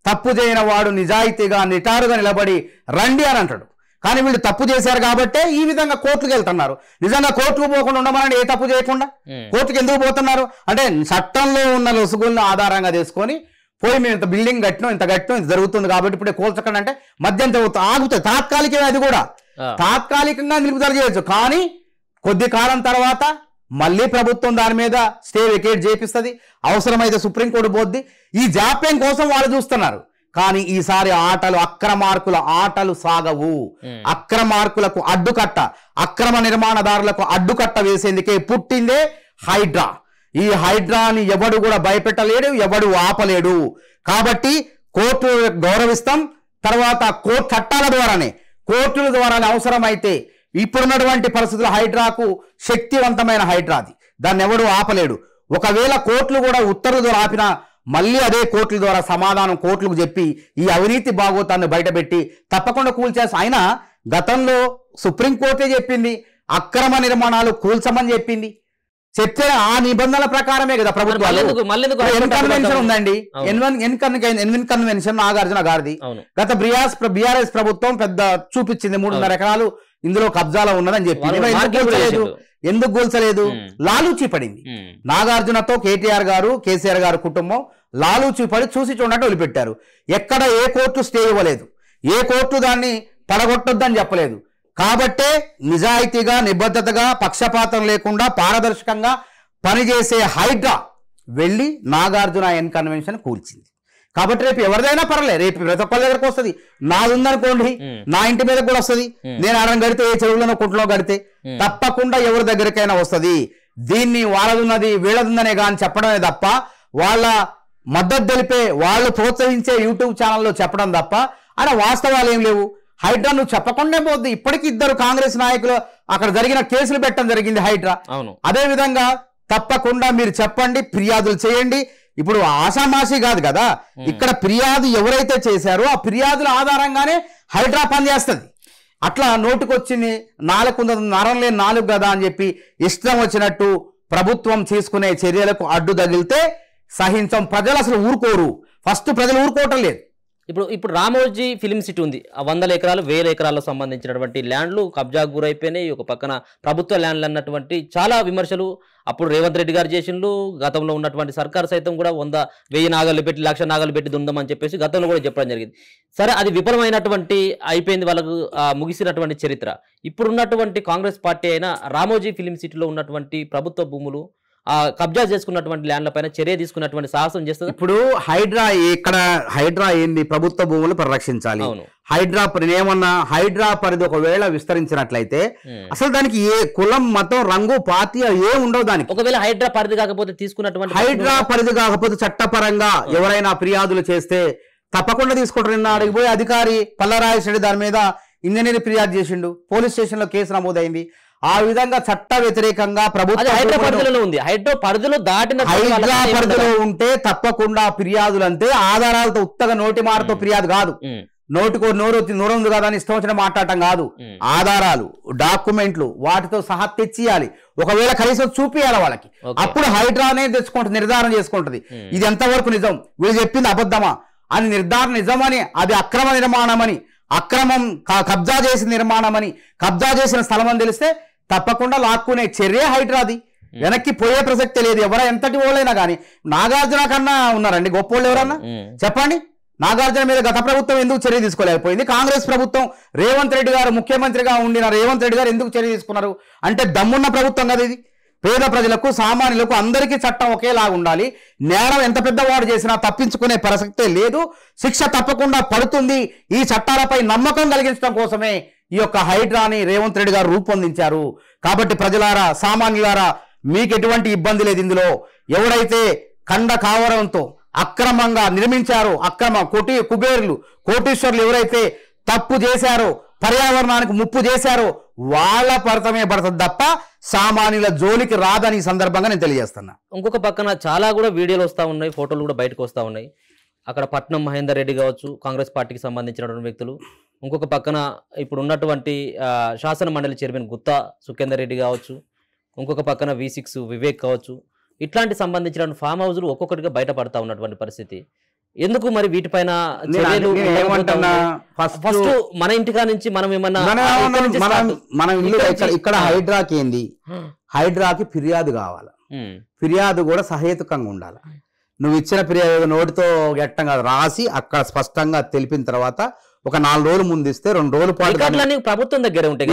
తప్పు చేయని వాడు నిజాయితీగా నిటారుగా నిలబడి రండి అని అంటాడు. కానీ వీళ్ళు తప్పు చేశారు కాబట్టే ఈ విధంగా కోర్టుకు వెళ్తున్నారు. నిజంగా కోర్టుకు పోకుండా ఉండమని ఏ తప్పు చేయకుండా కోర్టుకు ఎందుకు పోతున్నారు అంటే, చట్టంలో ఉన్న లొసుగులను ఆధారంగా చేసుకొని పోయి మేము ఇంత బిల్డింగ్ కట్టినాం, ఇంత జరుగుతుంది కాబట్టి ఇప్పుడే కోల్చకండి అంటే మధ్యంత ఆగుతుంది. తాత్కాలికమే, అది కూడా తాత్కాలికంగా నిలుపుదల చేయొచ్చు. కానీ కొద్ది కాలం తర్వాత మళ్ళీ ప్రభుత్వం దాని మీద స్టే వెకేట్ చేపిస్తుంది, అవసరమైతే సుప్రీంకోర్టు పోద్ది. ఈ జాప్యం కోసం వాళ్ళు చూస్తున్నారు. కానీ ఈసారి అక్రమార్కుల ఆటలు సాగవు. అక్రమార్కులకు అడ్డుకట్ట, అక్రమ నిర్మాణదారులకు అడ్డుకట్ట వేసేందుకే పుట్టిందే హైడ్రా. ఈ హైడ్రాని ఎవడు కూడా భయపెట్టలేడు, ఎవడు ఆపలేడు. కాబట్టి కోర్టు గౌరవిస్తాం. తర్వాత చట్టాల ద్వారానే, కోర్టుల ద్వారానే అవసరమైతే ఇప్పుడున్నటువంటి పరిస్థితుల్లో హైడ్రాకు శక్తివంతమైన హైడ్రాది, దాన్ని ఎవడు ఆపలేడు. ఒకవేళ కోర్టులు కూడా ఉత్తర్వుల ద్వారా ఆపినా మళ్ళీ అదే కోర్టుల ద్వారా సమాధానం కోర్టులకు చెప్పి ఈ అవినీతి భాగోతాన్ని బయటపెట్టి తప్పకుండా కూల్చేసి. అయినా గతంలో సుప్రీంకోర్టే చెప్పింది అక్రమ నిర్మాణాలు కూల్చమని చెప్పింది. చెప్తే ఆ నిబంధనల ప్రకారమే కదా ప్రభుత్వాలు. కన్వెన్షన్ ఉందండి, ఎన్విన్ కన్వెన్షన్ నాగార్జున గారిది. గత బీఆర్ఎస్ ప్రభుత్వం పెద్ద చూపించింది 3.5 ఎకరాలు ఇందులో కబ్జాలో ఉన్నదని చెప్పి. ఎందుకు కూల్చలేదు? లాలూచి పడింది. నాగార్జునతో కేటీఆర్ గారు, కేసీఆర్ గారు కుటుంబం లాలూచి పడి చూసి చూడనట్టు వదిలిపెట్టారు. ఎక్కడ ఏ కోర్టు స్టే ఇవ్వలేదు, ఏ కోర్టు దాన్ని పడగొట్టొద్దని చెప్పలేదు. కాబట్టే నిజాయితీగా, నిబద్ధతగా, పక్షపాతం లేకుండా పారదర్శకంగా పనిచేసే హైడ్రా వెళ్ళి నాగార్జున ఎన్ కన్వెన్షన్ కూల్చింది. కాబట్టి రేపు ఎవరిదైనా పర్లేదు, రేపు ప్రతి ఒక్కరి దగ్గరకు వస్తుంది. నాది ఉందనుకోండి, నా ఇంటి మీద కూడా వస్తుంది. నేను ఆడని గడితే, ఏ చెరువులను కుంటలో గడితే తప్పకుండా ఎవరి దగ్గరికైనా వస్తుంది. దీన్ని వాళ్ళదున్నది వీళ్ళదుందనే కానీ చెప్పడమే తప్ప, వాళ్ళ మద్దతు తెలిపే, వాళ్ళు ప్రోత్సహించే యూట్యూబ్ ఛానల్లో చెప్పడం తప్ప అలా వాస్తవాలు ఏం లేవు. హైడ్రా నువ్వు చెప్పకుండా పోద్ది. ఇప్పటికి 2 కాంగ్రెస్ నాయకులు అక్కడ జరిగిన కేసులు పెట్టడం జరిగింది హైడ్రా. అదే విధంగా తప్పకుండా మీరు చెప్పండి, ఫిర్యాదులు చేయండి. ఇప్పుడు ఆషామాషి కాదు కదా, ఇక్కడ ఫిర్యాదు ఎవరైతే చేశారో ఆ ఫిర్యాదుల ఆధారంగానే హైడ్రా పనిచేస్తుంది. అట్లా నోటుకొచ్చింది 400 నరం లేని 4 కదా అని చెప్పి ఇష్టం వచ్చినట్టు ప్రభుత్వం తీసుకునే చర్యలకు అడ్డు తగిలితే సహించం. ప్రజలు అసలు ఊరుకోరు. ఫస్ట్ ప్రజలు ఊరుకోవటం లేదు. ఇప్పుడు రామోజీ ఫిలిం సిటీ ఉంది. 100 ఎకరాలు 1000 ఎకరాలకు సంబంధించినటువంటి ల్యాండ్లు కబ్జాకు గురైపోయినాయి. ఒక పక్కన ప్రభుత్వ ల్యాండ్లు అన్నటువంటి చాలా విమర్శలు అప్పుడు రేవంత్ రెడ్డి గారు చేసిండ్రు. గతంలో ఉన్నటువంటి సర్కారు సైతం కూడా 100,000 నాగళ్ళు పెట్టి 1,00,000 నాగళ్ళు పెట్టి దుందామని చెప్పేసి గతంలో కూడా చెప్పడం జరిగింది. సరే, అది విఫలమైనటువంటి అయిపోయింది, వాళ్ళకు ముగిసినటువంటి చరిత్ర. ఇప్పుడున్నటువంటి కాంగ్రెస్ పార్టీ అయినా రామోజీ ఫిలిం సిటీలో ఉన్నటువంటి ప్రభుత్వ భూములు కబ్జా చేసుకున్నటువంటి ల్యాండ్ల పైన చర్య తీసుకున్నటువంటి సాహసం చేస్తుంది. ఇప్పుడు హైడ్రా ఏంది? ప్రభుత్వ భూములు పరిరక్షించాలి. హైడ్రా ఏమన్నా హైడ్రా పరిధి ఒకవేళ విస్తరించినట్లయితే అసలు దానికి ఏ కులం, మతం, రంగు, పార్టీ ఏ ఉండవు. దానికి ఒకవేళ హైడ్రా పరిధి కాకపోతే తీసుకున్నటువంటి హైడ్రా పరిధి కాకపోతే చట్టపరంగా ఎవరైనా ఫిర్యాదులు చేస్తే తప్పకుండా తీసుకుంటారు. నిన్న అడిగిపోయి అధికారి పల్లరాజేశ్వరి దాని మీద ఇంజనీర్ ఫిర్యాదు చేసిండు, పోలీస్ స్టేషన్ లో కేసు నమోదైంది. ఆ విధంగా చట్ట వ్యతిరేకంగా ప్రభుత్వం హైడ్రా పరిధిలో ఉంది. హైడ్రా పరిధిలో ఉంటే తప్పకుండా ఫిర్యాదులు అంతే. ఆధారాలతో ఉత్తగా నోటి మాటతో ఫిర్యాదు కాదు. నోటికో నోరుంది కదా అని ఇష్టం వచ్చిన మాట్లాడటం కాదు. ఆధారాలు, డాక్యుమెంట్లు వాటితో సహా తెచ్చియాలి. ఒకవేళ కనీసం చూపియాలి వాళ్ళకి. అప్పుడు హైడ్రానే తెచ్చుకుంటుంది, నిర్ధారణ చేసుకుంటది ఇది ఎంతవరకు నిజం, వీళ్ళు చెప్పింది అబద్ధమా అని నిర్ధారణ. నిజమని అది అక్రమ నిర్మాణమని, అక్రమం కబ్జా చేసిన నిర్మాణమని, కబ్జా చేసిన స్థలం అని తెలిస్తే తప్పకుండా లాక్కునే చర్య హైడ్రాది. వెనక్కి పోయే ప్రసక్తే లేదు. ఎంతటి వాళ్ళైనా కానీ. నాగార్జున కన్నా ఉన్నారండి గొప్ప వాళ్ళు ఎవరన్నా చెప్పండి? నాగార్జున మీద గత ప్రభుత్వం ఎందుకు చర్య తీసుకోలేకపోయింది? కాంగ్రెస్ ప్రభుత్వం రేవంత్ రెడ్డి గారు ముఖ్యమంత్రిగా ఉండిన రేవంత్ రెడ్డి గారు ఎందుకు చర్య తీసుకున్నారు? అంటే దమ్మున్న ప్రభుత్వం కదా ఇది. పేద ప్రజలకు, సామాన్యులకు అందరికీ చట్టం ఒకేలాగా ఉండాలి. నేరం ఎంత పెద్దవాడు చేసినా తప్పించుకునే ప్రసక్తే లేదు. శిక్ష తప్పకుండా పడుతుంది. ఈ చట్టాలపై నమ్మకం కలిగించడం కోసమే ఈ యొక్క హైడ్రాని రేవంత్ రెడ్డి గారు రూపొందించారు. కాబట్టి ప్రజలారా, సామాన్యులారా, మీకు ఎటువంటి ఇబ్బంది లేదు. ఇందులో ఎవరైతే కండ కావడంతో అక్రమంగా నిర్మించారో, కుబేరులు, కోటీశ్వర్లు ఎవరైతే తప్పు చేశారో, పర్యావరణానికి ముప్పు చేశారో వాళ్ళ పడతమే పడుతుంది తప్ప సామాన్యుల జోలికి రాదని సందర్భంగా నేను తెలియజేస్తున్నా. ఇంకొక పక్కన చాలా కూడా వీడియోలు వస్తూ ఉన్నాయి, ఫోటోలు కూడా బయటకు వస్తూ ఉన్నాయి. అక్కడ పట్నం మహేందర్ రెడ్డి కావచ్చు, కాంగ్రెస్ పార్టీకి సంబంధించినటువంటి వ్యక్తులు. ఇంకొక పక్కన ఇప్పుడు ఉన్నటువంటి శాసన మండలి చైర్మన్ గుత్తా సుఖేందర్ రెడ్డి కావచ్చు, ఇంకొక పక్కన V6 వివేక్ కావచ్చు. ఇట్లాంటి సంబంధించిన ఫామ్ హౌస్లు ఒక్కొక్కటిగా బయటపడతా ఉన్నటువంటి పరిస్థితి. ఎందుకు మరి వీటిపైన ఫస్ట్ మన ఇంటికా నుంచి మనం ఏమన్నా మనం ఇక్కడ హైడ్రాకి ఏంది? హైడ్రాకి ఫిర్యాదు కావాలి. ఫిర్యాదు కూడా సహేతుకంగా ఉండాలి. నువ్వు ఇచ్చిన ఫిర్యాదు నోటితో గట్టం కాదు, రాసి అక్కడ స్పష్టంగా తెలిపిన తర్వాత ఒక 4 రోజులు ముందు ఇస్తే 2 రోజుల పాటు ప్రభుత్వం దగ్గర ఉంటాయి.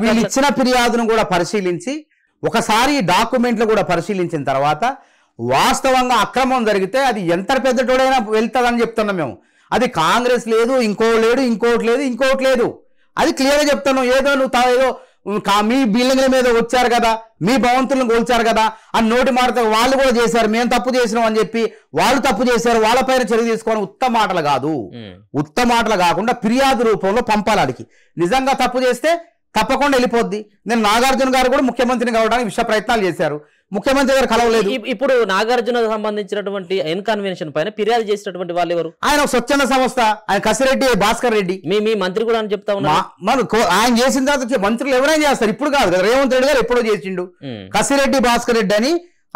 వీళ్ళు ఇచ్చిన ఫిర్యాదును కూడా పరిశీలించి ఒకసారి డాక్యుమెంట్లు కూడా పరిశీలించిన తర్వాత వాస్తవంగా అక్రమం జరిగితే అది ఎంత పెద్దటోడైనా వెళ్తుందని చెప్తున్నాం మేము. అది కాంగ్రెస్ లేదు, ఇంకోటి లేదు, అది క్లియర్గా చెప్తున్నాం. ఏదో నువ్వు మీ బిల్డింగ్ల మీద వచ్చారు కదా, మీ భవంతులను కోల్చారు కదా అని నోటి మాటతో వాళ్ళు కూడా చేశారు, మేము తప్పు చేసినాం అని చెప్పి వాళ్ళు తప్పు చేశారు, వాళ్ళపైన చర్య తీసుకోవడం ఉత్తమ మాటలు కాదు. ఉత్తమ మాటలు కాకుండా ఫిర్యాదు రూపంలో పంపాలి. అడిగి నిజంగా తప్పు చేస్తే తప్పకుండా వెళ్ళిపోద్ది. నేను నాగార్జున గారు కూడా ముఖ్యమంత్రిని కావడానికి విశ్వ ప్రయత్నాలు చేశారు, ముఖ్యమంత్రి గారు కలవలేదు. ఇప్పుడు నాగార్జున సంబంధించినటువంటి ఇన్కన్వెన్షన్ పైన ఫిర్యాదు చేసినటువంటి వాళ్ళు ఎవరు? ఆయన స్వచ్ఛంద సంస్థ, ఆయన కసిరెడ్డి భాస్కర్ రెడ్డి, మీ మంత్రి కూడా అని చెప్తా ఉన్నా. ఆయన చేసిన తర్వాత మంత్రులు ఎవరైనా చేస్తారు, ఇప్పుడు కాదు కదా. రేవంత్ రెడ్డి గారు ఎప్పుడో చేసిండు. కసిరెడ్డి భాస్కర్ రెడ్డి అని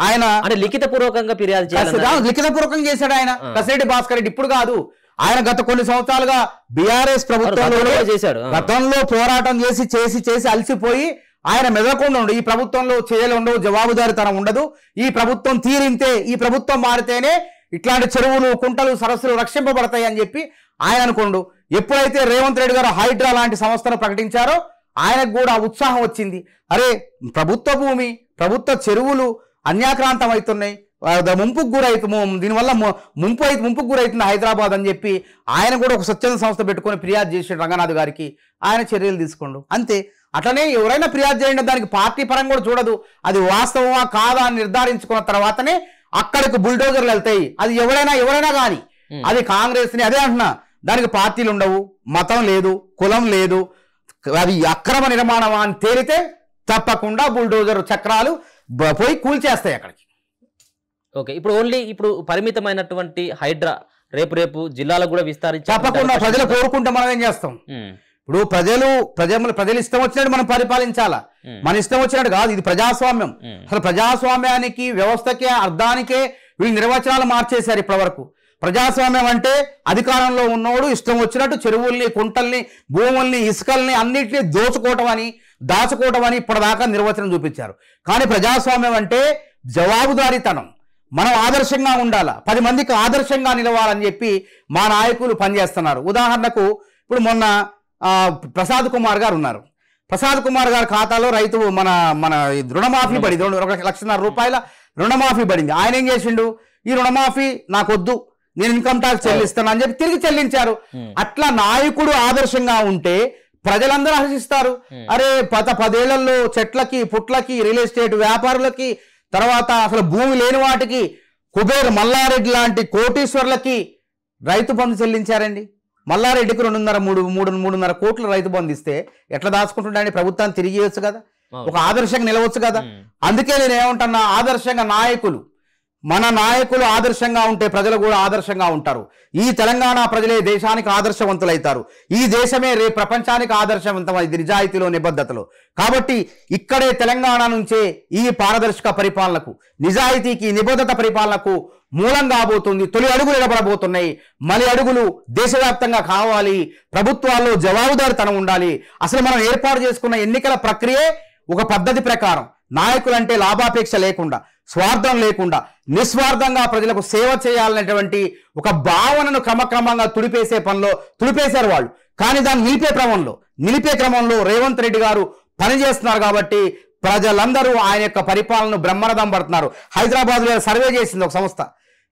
ఆయన లిఖిత పూర్వకంగా ఫిర్యాదు చేశారు, లిఖిత పూర్వకంగా చేశాడు ఆయన. కసిరెడ్డి భాస్కర్ రెడ్డి ఇప్పుడు కాదు, ఆయన గత కొన్ని సంవత్సరాలుగా బీఆర్ఎస్ ప్రభుత్వంలో చేశాడు. గతంలో పోరాటం చేసి అలసిపోయి ఆయన మెదకుండా ఉండు. ఈ ప్రభుత్వంలో చేయలు ఉండవు, జవాబుదారితనం ఉండదు, ఈ ప్రభుత్వం తీరింతే, ఈ ప్రభుత్వం మారితేనే ఇట్లాంటి చెరువులు, కుంటలు, సరస్సులు రక్షింపబడతాయి అని చెప్పి ఆయన అనుకోండు. ఎప్పుడైతే రేవంత్ రెడ్డి గారు హైడ్రా లాంటి సంస్థను ప్రకటించారో ఆయనకు కూడా ఉత్సాహం వచ్చింది. అరే, ప్రభుత్వ భూమి, ప్రభుత్వ చెరువులు అన్యాక్రాంతం అవుతున్నాయి, ముంపుకు గురైతుంది, దీనివల్ల ముంపుకు గురైతుంది హైదరాబాద్ అని చెప్పి ఆయన కూడా ఒక స్వచ్ఛంద సంస్థ పెట్టుకొని ఫిర్యాదు చేసాడు రంగనాథ్ గారికి. ఆయన చర్యలు తీసుకోండు అంతే. అట్లనే ఎవరైనా ఫిర్యాదు చేయండి, దానికి పార్టీ పరంగా కూడా చూడదు, అది వాస్తవమా కాదా అని నిర్ధారించుకున్న తర్వాతనే అక్కడికి బుల్డోజర్లు వెళ్తాయి. అది ఎవరైనా కానీ, అది కాంగ్రెస్ ని, అదే అంటున్నా, దానికి పార్టీలు ఉండవు, మతం లేదు, కులం లేదు, అది అక్రమ నిర్మాణం అని తేలితే తప్పకుండా బుల్డోజర్ చక్రాలు పోయి కూల్చేస్తాయి అక్కడికి. ఓకే, ఇప్పుడు ఓన్లీ ఇప్పుడు పరిమితమైనటువంటి హైడ్రా రేపు జిల్లాలకు కూడా విస్తరించి తప్పకుండా ప్రజలు కోరుకుంటే మనం ఏం చేస్తాం? ఇప్పుడు ప్రజలు ఇష్టం వచ్చినట్టు మనం పరిపాలించాలా, మన ఇష్టం వచ్చినట్టు కాదు. ఇది ప్రజాస్వామ్యం. అసలు ప్రజాస్వామ్యానికి వ్యవస్థకే అర్థానికే వీళ్ళు నిర్వచనాలు మార్చేశారు ఇప్పటి వరకు. ప్రజాస్వామ్యం అంటే అధికారంలో ఉన్నోడు ఇష్టం వచ్చినట్టు చెరువుల్ని, కుంటల్ని, భూముల్ని, ఇసుకల్ని అన్నింటినీ దాచుకోవటం అని ఇప్పటిదాకా నిర్వచనం చూపించారు. కానీ ప్రజాస్వామ్యం అంటే జవాబుదారీతనం, మనం ఆదర్శంగా ఉండాలా, 10 మందికి ఆదర్శంగా నిలవాలని చెప్పి మా నాయకులు పనిచేస్తున్నారు. ఉదాహరణకు ఇప్పుడు మొన్న ప్రసాద్ కుమార్ గారు ఉన్నారు. ప్రసాద్ కుమార్ గారి ఖాతాలో రైతు మన రుణమాఫీ పడింది, 1,50,000 రూపాయల రుణమాఫీ పడింది. ఆయన ఏం చేసిండు? ఈ రుణమాఫీ నాకొద్దు, నేను ఇన్కమ్ ట్యాక్స్ చెల్లిస్తాను అని చెప్పి తిరిగి చెల్లించారు. అట్లా నాయకుడు ఆదర్శంగా ఉంటే ప్రజలందరూ హర్షిస్తారు. అరే 10 ఏళ్లలో చెట్లకి, పుట్లకి, రియల్ ఎస్టేట్ వ్యాపారులకి, తర్వాత అసలు భూమి లేని వాటికి, కుబేర్ మల్లారెడ్డి లాంటి కోటీశ్వర్లకి రైతు బంధు చెల్లించారండి. మల్లారెడ్డికి 3.5 కోట్లు రైతు బంధు ఇస్తే ఎట్లా దాచుకుంటుండే? ప్రభుత్వాన్ని తిరిగి ఇవ్వచ్చు కదా, ఒక ఆదర్శంగా నిలవచ్చు కదా. అందుకే నేను ఏమంటున్నా, ఆదర్శంగా మన నాయకులు ఆదర్శంగా ఉంటే ప్రజలు కూడా ఆదర్శంగా ఉంటారు. ఈ తెలంగాణ ప్రజలే దేశానికి ఆదర్శవంతులైతారు. ఈ దేశమే రేపు ప్రపంచానికి ఆదర్శవంతమైంది నిజాయితీలో, నిబద్ధతలో. కాబట్టి ఇక్కడే తెలంగాణ నుంచే ఈ పారదర్శక పరిపాలనకు, నిజాయితీకి, నిబద్ధత పరిపాలనకు మూలం కాబోతుంది. తొలి అడుగులు నిలబడబోతున్నాయి. మలి అడుగులు దేశవ్యాప్తంగా కావాలి. ప్రభుత్వాల్లో జవాబుదారీతనం ఉండాలి. అసలు మనం ఏర్పాటు చేసుకున్న ఎన్నికల ప్రక్రియే ఒక పద్ధతి ప్రకారం, నాయకులంటే లాభాపేక్ష లేకుండా, స్వార్థం లేకుండా, నిస్వార్థంగా ప్రజలకు సేవ చేయాలనేటువంటి ఒక భావనను క్రమక్రమంగా తుడిపేశారు వాళ్ళు. కానీ దాన్ని నిలిపే క్రమంలో రేవంత్ రెడ్డి గారు పనిచేస్తున్నారు. కాబట్టి ప్రజలందరూ ఆయన యొక్క పరిపాలనను బ్రహ్మరథం పడుతున్నారు. హైదరాబాద్లో సర్వే చేసింది ఒక సంస్థ,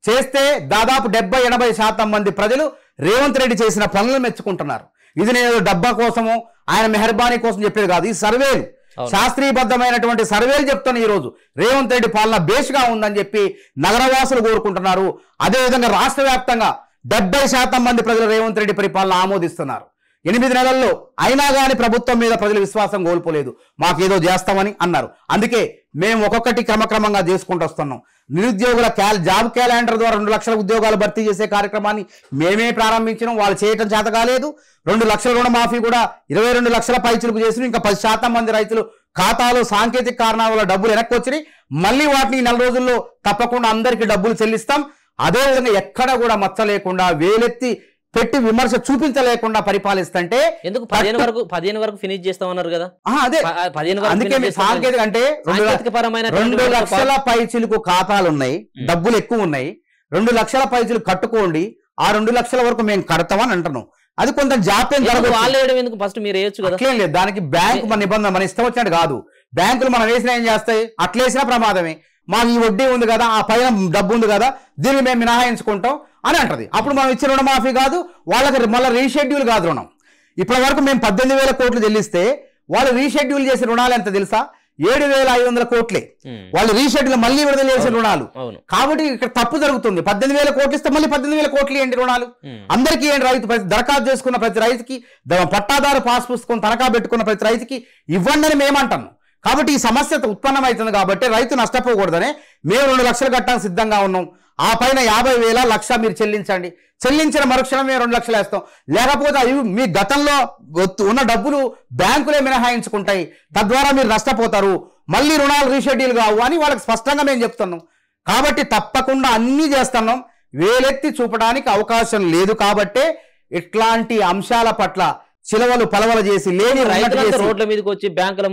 చేస్తే దాదాపు 70-80% మంది ప్రజలు రేవంత్ రెడ్డి చేసిన పనులు మెచ్చుకుంటున్నారు. ఇది నేను డబ్బా కోసమో ఆయన మెహర్బానీ కోసం చెప్పేది కాదు. ఈ సర్వేలు శాస్త్రీయబద్ధమైనటువంటి సర్వేలు చెప్తున్న ఈ రోజు రేవంత్ రెడ్డి పాలన బేష్గా ఉందని చెప్పి నగరవాసులు కోరుకుంటున్నారు. అదేవిధంగా రాష్ట్ర వ్యాప్తంగా 70% మంది ప్రజలు రేవంత్ రెడ్డి పరిపాలన ఆమోదిస్తున్నారు. 8 నెలల్లో అయినా కానీ ప్రభుత్వం మీద ప్రజలు విశ్వాసం కోల్పోలేదు. మాకేదో చేస్తామని అన్నారు. అందుకే మేము ఒక్కొక్కటి క్రమక్రమంగా చేసుకుంటూ వస్తున్నాం. నిరుద్యోగుల జాబ్ క్యాలెండర్ ద్వారా 2 లక్షల ఉద్యోగాలు భర్తీ చేసే కార్యక్రమాన్ని మేమే ప్రారంభించినాం. వాళ్ళు చేయటం చేత కాలేదు. 2 లక్షల రుణమాఫీ కూడా 22 లక్షల పైచులకు చేసినాం. ఇంకా 10% మంది రైతులు ఖాతాలో సాంకేతిక కారణాల వల్ల డబ్బులు వెనక్కి వచ్చినాయి. మళ్ళీ వాటిని 4 రోజుల్లో తప్పకుండా అందరికీ డబ్బులు చెల్లిస్తాం. అదేవిధంగా ఎక్కడ కూడా మచ్చ లేకుండా, వేలెత్తి పెట్టి విమర్శ చూపించలేకుండా పరిపాలిస్తుంటే ఎందుకు 15 వరకు ఫినిష్ చేస్తామన్నారు కదా? అదే 15 అందుకే సాంకేతిక అంటే 2 లక్షల పైచిలకు ఖాతాలు ఉన్నాయి, డబ్బులు ఎక్కువ ఉన్నాయి. 2 లక్షల పైచిలకు కట్టుకోండి, ఆ 2 లక్షల వరకు మేము కడతామని అంటున్నాం. అది కొంత జాప్యం జరగదు. ఫస్ట్ మీరు వేయచ్చు కదా. అట్లేం లేదు, దానికి బ్యాంకు మన నిబంధన, మన ఇష్టం వచ్చినట్టు కాదు. బ్యాంకులు మనం వేసినా ఏం చేస్తాయి? అట్లేసినా ప్రమాదమే. మాకు ఈ వడ్డీ ఉంది కదా, ఆ పైన డబ్బు ఉంది కదా, దీన్ని మేము మినహాయించుకుంటాం అని అంటది. అప్పుడు మనం ఇచ్చిన రుణమాఫీ కాదు, వాళ్ళకి మళ్ళీ రీషెడ్యూల్ కాదు రుణం. ఇప్పటి వరకు మేము 18,000 కోట్లు చెల్లిస్తే వాళ్ళు రీషెడ్యూల్ చేసే రుణాలు ఎంత తెలుసా? 7,500 కోట్లే. వాళ్ళు రీషెడ్యూల్ మళ్ళీ విడుదల చేసే రుణాలు. కాబట్టి ఇక్కడ తప్పు జరుగుతుంది. 18,000 కోట్లు ఇస్తే మళ్ళీ 18,000 కోట్లు ఏంటి రుణాలు? అందరికీ ఏంటి? రైతు దరఖాస్తు చేసుకున్న ప్రతి రైతుకి, పట్టాదారు పాస్ పుస్తకం తనఖా పెట్టుకున్న ప్రతి రైతుకి ఇవ్వండి అని మేమంటాము. కాబట్టి ఈ సమస్య ఉత్పన్నమవుతుంది. కాబట్టి రైతు నష్టపోకూడదనే మేము 2 లక్షలు కట్టడానికి సిద్ధంగా ఉన్నాం. ఆ పైన 50,000 1,00,000 మీరు చెల్లించండి. చెల్లించిన మరుక్షణం మేము 2 లక్షలు వేస్తాం. లేకపోతే అవి మీ గతంలో ఉన్న డబ్బులు బ్యాంకులే మినహాయించుకుంటాయి, తద్వారా మీరు నష్టపోతారు, మళ్ళీ రుణాలు రీషెడ్యూల్ కావు అని వాళ్ళకి స్పష్టంగా మేము చెప్తున్నాం. కాబట్టి తప్పకుండా అన్నీ చేస్తున్నాం. వేలెత్తి చూపడానికి అవకాశం లేదు. కాబట్టే ఇట్లాంటి అంశాల పట్ల చిలవలు పలవలు చేసి లేని రోడ్ల మీదకి వచ్చి బ్యాంకుల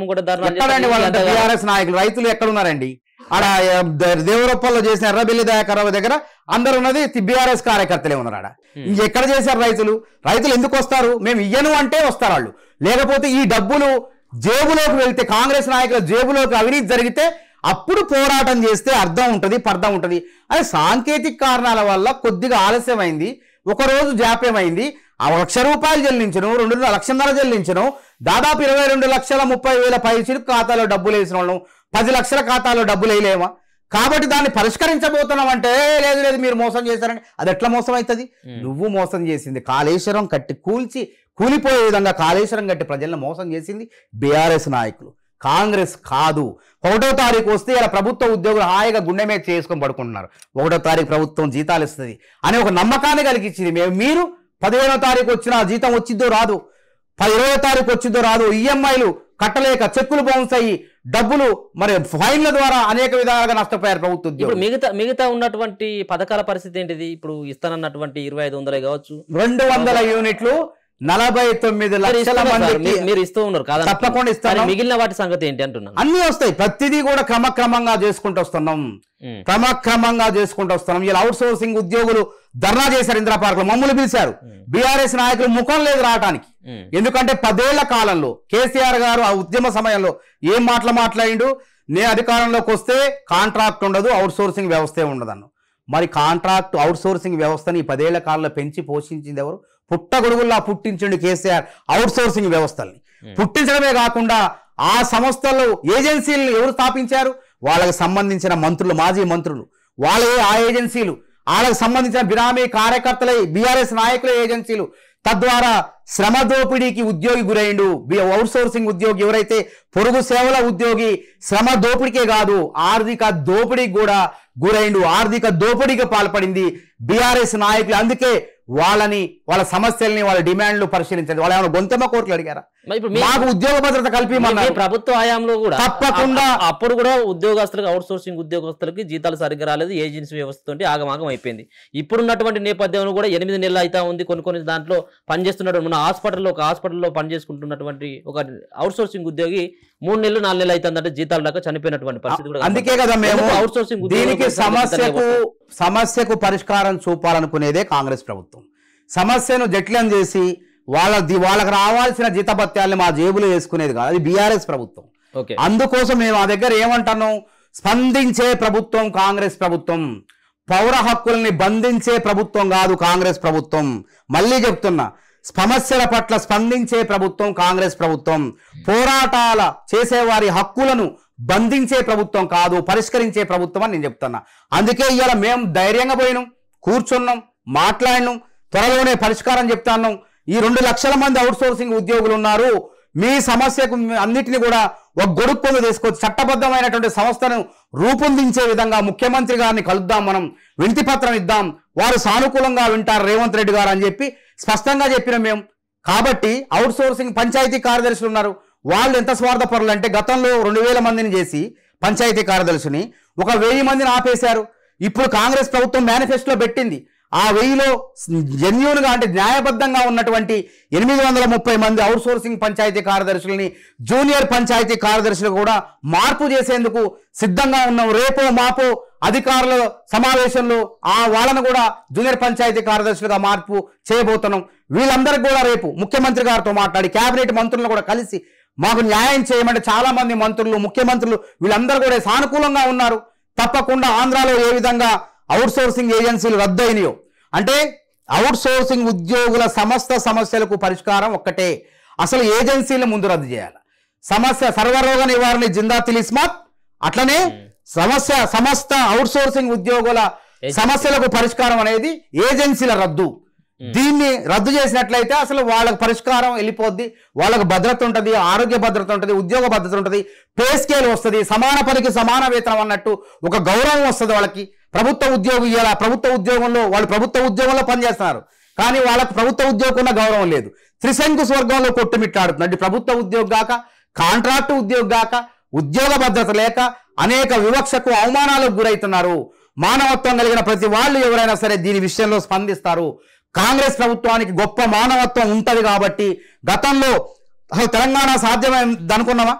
టీఆర్ఎస్ నాయకులు రైతులు ఎక్కడున్నారండి? ఆడ దేవరొప్పల్లో చేసిన ఎర్రబెల్లి దయాకరావు దగ్గర అందరు ఉన్నది బీఆర్ఎస్ కార్యకర్తలే ఉన్నారు. ఆడ ఇంకెక్కడ చేశారు రైతులు ఎందుకు వస్తారు? మేము ఇయ్యను అంటే వస్తారు వాళ్ళు. లేకపోతే ఈ డబ్బులు జేబులోకి వెళ్తే, కాంగ్రెస్ నాయకుల జేబులోకి అవినీతి జరిగితే అప్పుడు పోరాటం చేస్తే అర్థం ఉంటుంది, పర్థం ఉంటుంది. అది సాంకేతిక కారణాల వల్ల కొద్దిగా ఆలస్యమైంది, ఒకరోజు జాప్యమైంది. 1,00,000 రూపాయలు చెల్లించను, 2,500,000 చెల్లించను, దాదాపు 22,30,30,000 పై చిరుకు ఖాతాలో డబ్బులు వేసిన వాళ్ళం 10 లక్షల ఖాతాలో డబ్బులు వేయలేమా? కాబట్టి దాన్ని పరిష్కరించబోతున్నాం అంటే లేదు లేదు మీరు మోసం చేశారని అది ఎట్లా మోసం అవుతుంది? నువ్వు మోసం చేసింది కాళేశ్వరం కట్టి కూలిపోయే విధంగా కాళేశ్వరం కట్టి ప్రజలను మోసం చేసింది బీఆర్ఎస్ నాయకులు, కాంగ్రెస్ కాదు. 1వ తారీఖు వస్తే ఇలా ప్రభుత్వ ఉద్యోగులు హాయిగా గుండె మీద చేసుకొని పడుకుంటున్నారు. 1వ తారీఖు ప్రభుత్వం జీతాలు ఇస్తుంది అనే ఒక నమ్మకాన్ని కలిగించింది. మీరు 15వ తారీఖు వచ్చిన జీతం వచ్చిద్దో రాదు, 20వ తారీఖు వచ్చిద్దో రాదు, ఈఎంఐలు కట్టలేక చెక్కులు బౌన్స్ అయ్యి డబ్బులు మరి ఫైన్ల ద్వారా అనేక విధాలుగా నష్టపోయారు ప్రభుత్వ ఉద్యోగులు. మిగతా ఉన్నటువంటి పథకాల పరిస్థితి ఏంటిది? ఇప్పుడు ఇస్తానన్నటువంటి 2500 కావచ్చు, 200 యూనిట్లు 49 లక్షల మంది మీరు ఇస్తూ ఉన్నారు కదా, తప్పకుండా ఇస్తారు. మిగిలిన వాటి సంగతి ఏంటి అంటున్నాను. అన్ని వస్తాయి, ప్రతిదీ కూడా క్రమక్రమంగా చేసుకుంటూ వస్తున్నాం. ఇలా అవుట్ సోర్సింగ్ ఉద్యోగులు ధర్నా చేశారు ఇందిరా పార్క్ లో, మమ్మల్ని పిలిచారు. బీఆర్ఎస్ నాయకులు ముఖం లేదు రావడానికి. ఎందుకంటే 10 ఏళ్ల కాలంలో కేసీఆర్ గారు ఆ ఉద్యమ సమయంలో ఏం మాట్లాడిండు, నేను అధికారంలోకి వస్తే కాంట్రాక్ట్ ఉండదు, అవుట్ సోర్సింగ్ వ్యవస్థే ఉండదన్ను. మరి కాంట్రాక్ట్ అవుట్ సోర్సింగ్ వ్యవస్థని 10 ఏళ్ల కాలంలో పెంచి పోషించింది ఎవరు? పుట్టగొడుగుల్లా పుట్టించండి కేసీఆర్ అవుట్ సోర్సింగ్ వ్యవస్థల్ని. పుట్టించడమే కాకుండా ఆ సంస్థలు ఏజెన్సీలను ఎవరు స్థాపించారు? వాళ్ళకి సంబంధించిన మంత్రులు, మాజీ మంత్రులు, వాళ్ళే ఆ ఏజెన్సీలు, వాళ్ళకి సంబంధించిన బినామీ కార్యకర్తలే బీఆర్ఎస్ నాయకుల ఏజెన్సీలు. తద్వారా శ్రమ దోపిడీకి ఉద్యోగి గురైండు. అవుట్ సోర్సింగ్ ఉద్యోగి ఎవరైతే పొరుగు సేవల ఉద్యోగి శ్రమ దోపిడీకే కాదు ఆర్థిక దోపిడీకి కూడా గురైండు, ఆర్థిక దోపిడీకి పాల్పడింది బీఆర్ఎస్ నాయకులు. అందుకే వాళ్ళ సమస్యల్ని, వాళ్ళ డిమాండ్లు పరిశీలించండి. వాళ్ళు ఏమైనా గొంతెమ్మ కోర్టులు అడిగారా? మాకు ఉద్యోగ భద్రత కల్పిమన్నారు. ప్రభుత్వ హయాంలో కూడా తప్పకుండా అప్పుడు కూడా ఉద్యోగస్తులకు, అవుట్ సోర్సింగ్ ఉద్యోగస్తులకి జీతాలు సరిగ్గా రాలేదు, ఏజెన్సీ వ్యవస్థతో ఆగమాగం అయిపోయింది. ఇప్పుడున్నటువంటి నేపథ్యంలో కూడా 8 నెలలు అయితే ఉంది. కొన్ని దాంట్లో పనిచేస్తున్నటువంటి మన ఒక హాస్పిటల్లో పనిచేసుకుంటున్నటువంటి ఒక అవుట్ సోర్సింగ్ ఉద్యోగి 3 నెలలు 4 నెలలు అవుతుందంటే జీతాలు దాకా చనిపోయినటువంటి పరిస్థితి కూడా. అందుకే కదా మేము అవుట్ సోర్సింగ్ దీనికి సమస్యకు పరిష్కారం చూపాలనుకునేదే కాంగ్రెస్ ప్రభుత్వం. సమస్యను జటిలం చేసి వాళ్ళకి రావాల్సిన జీతభత్యాలను మా జేబులో వేసుకునేది కాదు, అది బీఆర్ఎస్ ప్రభుత్వం. అందుకోసం మేము ఆ దగ్గర ఏమంటున్నాం, స్పందించే ప్రభుత్వం కాంగ్రెస్ ప్రభుత్వం, పౌర హక్కుల్ని బంధించే ప్రభుత్వం కాదు కాంగ్రెస్ ప్రభుత్వం. మళ్ళీ చెప్తున్నా, సమస్యల పట్ల స్పందించే ప్రభుత్వం కాంగ్రెస్ ప్రభుత్వం. పోరాటాల చేసేవారి హక్కులను బంధించే ప్రభుత్వం కాదు, పరిష్కరించే ప్రభుత్వం అని నేను చెప్తున్నా. అందుకే ఇవాళ మేము ధైర్యంగా పోయినాం, కూర్చున్నాం, మాట్లాడినాం, త్వరలోనే పరిష్కారం చెప్తాను. ఈ 2 లక్షల మంది అవుట్ సోర్సింగ్ ఉద్యోగులు ఉన్నారు, మీ సమస్యకు అన్నిటిని కూడా ఒక గొడుగు పొందు తీసుకొచ్చి చట్టబద్ధమైనటువంటి సంస్థను రూపొందించే విధంగా ముఖ్యమంత్రి గారిని కలుద్దాం, మనం వినతి పత్రం ఇద్దాం, వారు సానుకూలంగా వింటారు రేవంత్ రెడ్డి గారు అని చెప్పి స్పష్టంగా చెప్పినాం మేము. కాబట్టి అవుట్ సోర్సింగ్ పంచాయతీ కార్యదర్శులు ఉన్నారు, వాళ్ళు ఎంత స్వార్థపరులు అంటే గతంలో 2000 మందిని చేసి పంచాయతీ కార్యదర్శిని 1000 మందిని ఆపేశారు. ఇప్పుడు కాంగ్రెస్ ప్రభుత్వం మేనిఫెస్టోలో పెట్టింది, ఆ 1000లో జెన్యూన్గా అంటే న్యాయబద్ధంగా ఉన్నటువంటి 830 మంది అవుట్ సోర్సింగ్ పంచాయతీ కార్యదర్శులని జూనియర్ పంచాయతీ కార్యదర్శులు కూడా మార్పు చేసేందుకు సిద్ధంగా ఉన్నాం. రేపో మాపో అధికారుల సమావేశంలో వాళ్ళను కూడా జూనియర్ పంచాయతీ కార్యదర్శులుగా మార్పు చేయబోతున్నాం. వీళ్ళందరికీ కూడా రేపు ముఖ్యమంత్రి గారితో మాట్లాడి కేబినెట్ మంత్రులను కూడా కలిసి మాకు న్యాయం చేయమంటే చాలా మంది మంత్రులు, ముఖ్యమంత్రులు వీళ్ళందరూ కూడా సానుకూలంగా ఉన్నారు. తప్పకుండా ఆంధ్రాలో ఏ విధంగా అవుట్ సోర్సింగ్ ఏజెన్సీలు రద్దు అయినాయో, అంటే అవుట్ సోర్సింగ్ ఉద్యోగుల సమస్యలకు పరిష్కారం ఒక్కటే, అసలు ఏజెన్సీలను ముందు రద్దు చేయాలి. సర్వరోగ నివారణ జిందా తిలిస్మాత్, అట్లనే సమస్త అవుట్ సోర్సింగ్ ఉద్యోగుల సమస్యలకు పరిష్కారం అనేది ఏజెన్సీల రద్దు. దీన్ని రద్దు చేసినట్లయితే అసలు వాళ్ళకి పరిష్కారం వెళ్ళిపోద్ది, వాళ్ళకి భద్రత ఉంటుంది, ఆరోగ్య భద్రత ఉంటుంది, ఉద్యోగ భద్రత ఉంటుంది, పే స్కేల్ వస్తుంది, సమాన పనికి సమాన వేతనం అన్నట్టు ఒక గౌరవం వస్తుంది వాళ్ళకి. ప్రభుత్వ ఉద్యోగి ఇలా ప్రభుత్వ ఉద్యోగంలో పనిచేస్తున్నారు, కానీ వాళ్ళకు ప్రభుత్వ ఉద్యోగం ఉన్న గౌరవం లేదు. త్రిశంకు స్వర్గంలో కొట్టుమిట్టాడుతుంది. ప్రభుత్వ ఉద్యోగం గాక, కాంట్రాక్టు ఉద్యోగం గాక, ఉద్యోగ భద్రత లేక అనేక వివక్షకు అవమానాలకు గురవుతున్నారు. మానవత్వం కలిగిన ప్రతి వాళ్ళు ఎవరైనా సరే దీని విషయంలో స్పందిస్తారు. కాంగ్రెస్ ప్రభుత్వానికి గొప్ప మానవత్వం ఉంటది కాబట్టి గతంలో అసలు తెలంగాణ సాధ్యమైంది అనుకున్నామా?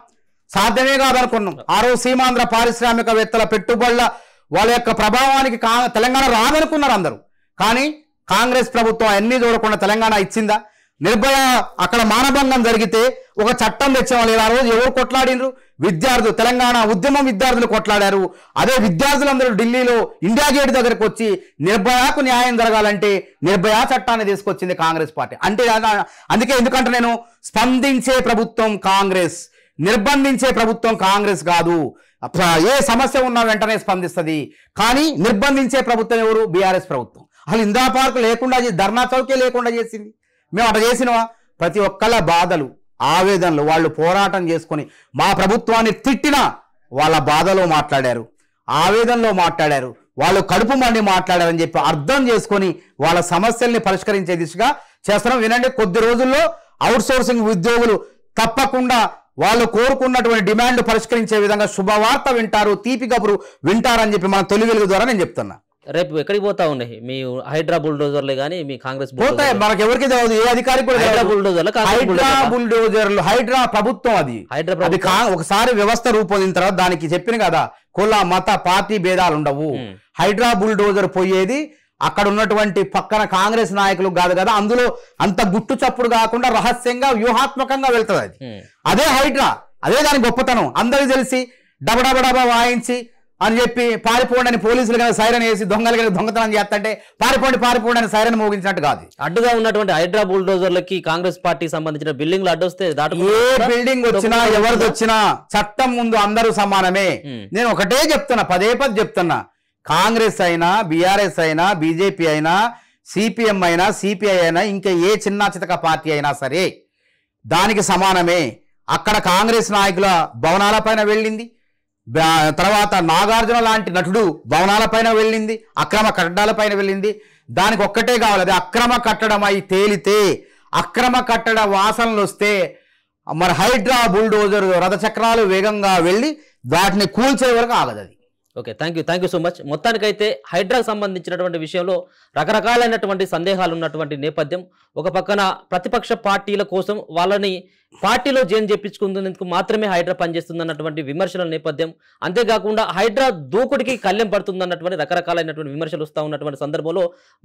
సాధ్యమే కాదనుకున్నాం. ఆ రోజు సీమాంధ్ర పారిశ్రామికవేత్తల పెట్టుబడుల వాళ్ళ యొక్క ప్రభావానికి తెలంగాణ రాదనుకున్నారు అందరూ. కానీ కాంగ్రెస్ ప్రభుత్వం అన్ని చూడకుండా తెలంగాణ ఇచ్చిందా? నిర్భయ అక్కడ మానభంగం జరిగితే ఒక చట్టం తెచ్చేవాళ్ళు. ఆ రోజు ఎవరు కొట్లాడినరు? విద్యార్థులు, తెలంగాణ ఉద్యమం విద్యార్థులు కొట్లాడారు. అదే విద్యార్థులందరూ ఢిల్లీలో ఇండియా గేట్ దగ్గరకు వచ్చి నిర్భయకు న్యాయం జరగాలంటే నిర్భయ చట్టాన్ని తీసుకొచ్చింది కాంగ్రెస్ పార్టీ. అంటే ఎందుకంటే నేను స్పందించే ప్రభుత్వం కాంగ్రెస్, నిర్బంధించే ప్రభుత్వం కాంగ్రెస్ కాదు. ఏ సమస్య ఉన్నా వెంటనే స్పందిస్తుంది. కానీ నిర్బంధించే ప్రభుత్వం ఎవరు? బీఆర్ఎస్ ప్రభుత్వం. అసలు ఇందిరా పార్క్ లేకుండా ధర్నా చౌకే లేకుండా చేసింది. మేము అట్లా చేసినవా? ప్రతి ఒక్కళ్ళ బాధలు ఆవేదనలు వాళ్ళు పోరాటం చేసుకొని మా ప్రభుత్వాన్ని తిట్టినా వాళ్ళ బాధలో మాట్లాడారు, ఆవేదనలో మాట్లాడారు, వాళ్ళు కడుపు మండి మాట్లాడారని చెప్పి అర్థం చేసుకొని వాళ్ళ సమస్యల్ని పరిష్కరించే దిశగా చేస్తున్నాం. వినండి, కొద్ది రోజుల్లో అవుట్ సోర్సింగ్ ఉద్యోగులు తప్పకుండా వాళ్ళు కోరుకున్నటువంటి డిమాండ్ పరిష్కరించే విధంగా శుభవార్త వింటారు, తీపి కబురు వింటారని చెప్పి మన తొలి వెలుగు ద్వారా నేను చెప్తున్నా. రేపు ఎక్కడికి పోతా ఉన్నాయి మీ హైడ్రా బుల్డోజర్లే కానీ మీ కాంగ్రెస్ పోతాయి? మనకు ఎవరికి తెలియదు, ఏ అధికారికి కూడా హైడ్రా బుల్డోజర్లు హైడ్రా బుల్డోజర్లు హైడ్రా ప్రభుత్వం అది ఒకసారి వ్యవస్థ రూపొందిన తర్వాత దానికి చెప్పిన కదా కుల మత పార్టీ భేదాలు ఉండవు. హైడ్రా బుల్డోజర్ పోయేది అక్కడ ఉన్నటువంటి పక్కన కాంగ్రెస్ నాయకులు కాదు కదా, అందులో అంత గుట్టు చప్పుడు కాకుండా రహస్యంగా వ్యూహాత్మకంగా వెళ్తుంది అది. అదే హైడ్రా, అదే దాని గొప్పతనం. అందరికి తెలిసి డబడబడబా వాయించి అని చెప్పి పారిపోండి అని పోలీసులు కనుక సైరన్ వేసి దొంగలు కనుక దొంగతనం చేస్తుంటే పారిపోండి అని సైరన్ మోగించినట్టు కాదు. అడ్డుగా ఉన్నటువంటి హైడ్రా బుల్డోజర్లకి కాంగ్రెస్ పార్టీకి సంబంధించిన బిల్డింగ్లు అడ్డొస్తే ఏ బిల్డింగ్ వచ్చినా ఎవరిది వచ్చినా చట్టం ముందు అందరూ సమానమే. నేను ఒకటే చెప్తున్నా, పదే చెప్తున్నా, కాంగ్రెస్ అయినా బీఆర్ఎస్ అయినా బీజేపీ అయినా సిపిఎం అయినా సిపిఐ అయినా ఇంకా ఏ చిన్న చితక పార్టీ అయినా సరే దానికి సమానమే. అక్కడ కాంగ్రెస్ నాయకుల భవనాలపైన వెళ్ళింది, తర్వాత నాగార్జున లాంటి నటుడు భవనాలపైన వెళ్ళింది, అక్రమ కట్టడాలపైన వెళ్ళింది. దానికి ఒక్కటే కావాలి, అది అక్రమ కట్టడం అయి తేలితే, అక్రమ కట్టడ వాసనలు వస్తే మరి హైడ్రా బుల్డోజర్ రథచక్రాలు వేగంగా వెళ్ళి వాటిని కూల్చే వరకు ఆగదు అది. Okay, thank you so much. మొత్తానికైతే హైడ్రాకు సంబంధించినటువంటి విషయంలో రకరకాలైనటువంటి సందేహాలు ఉన్నటువంటి నేపథ్యం, ఒక పక్కన ప్రతిపక్ష పార్టీల కోసం వాళ్ళని పార్టీలో జైన్ చేపించుకునేందుకు మాత్రమే హైడ్రా పనిచేస్తుందన్నటువంటి విమర్శల నేపథ్యం, అంతేకాకుండా హైడ్రా దూకుడికి కళ్యం పడుతుందన్నటువంటి రకరకాలైనటువంటి విమర్శలు వస్తూ ఉన్నటువంటి సందర్భంలో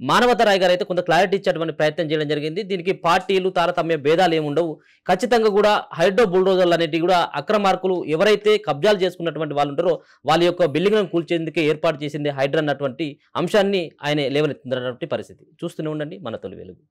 మానవతరాయ్ గారు అయితే కొంత క్లారిటీ ఇచ్చేటువంటి ప్రయత్నం చేయడం జరిగింది. దీనికి పార్టీలు తారతమ్య భేదాలు ఏముండవు, ఖచ్చితంగా కూడా హైడ్రో బుల్డోజర్లు అనేటివి కూడా అక్రమార్కులు ఎవరైతే కబ్జాలు చేసుకున్నటువంటి వాళ్ళు ఉంటారో వాళ్ళ యొక్క బిల్డింగ్లను కూల్చేందుకే ఏర్పాటు చేసింది హైడ్రా అన్నటువంటి అంశాన్ని ఆయన లేవనెత్తుతున్నటువంటి పరిస్థితి. చూస్తూనే ఉండండి మన తొలి వెలుగు.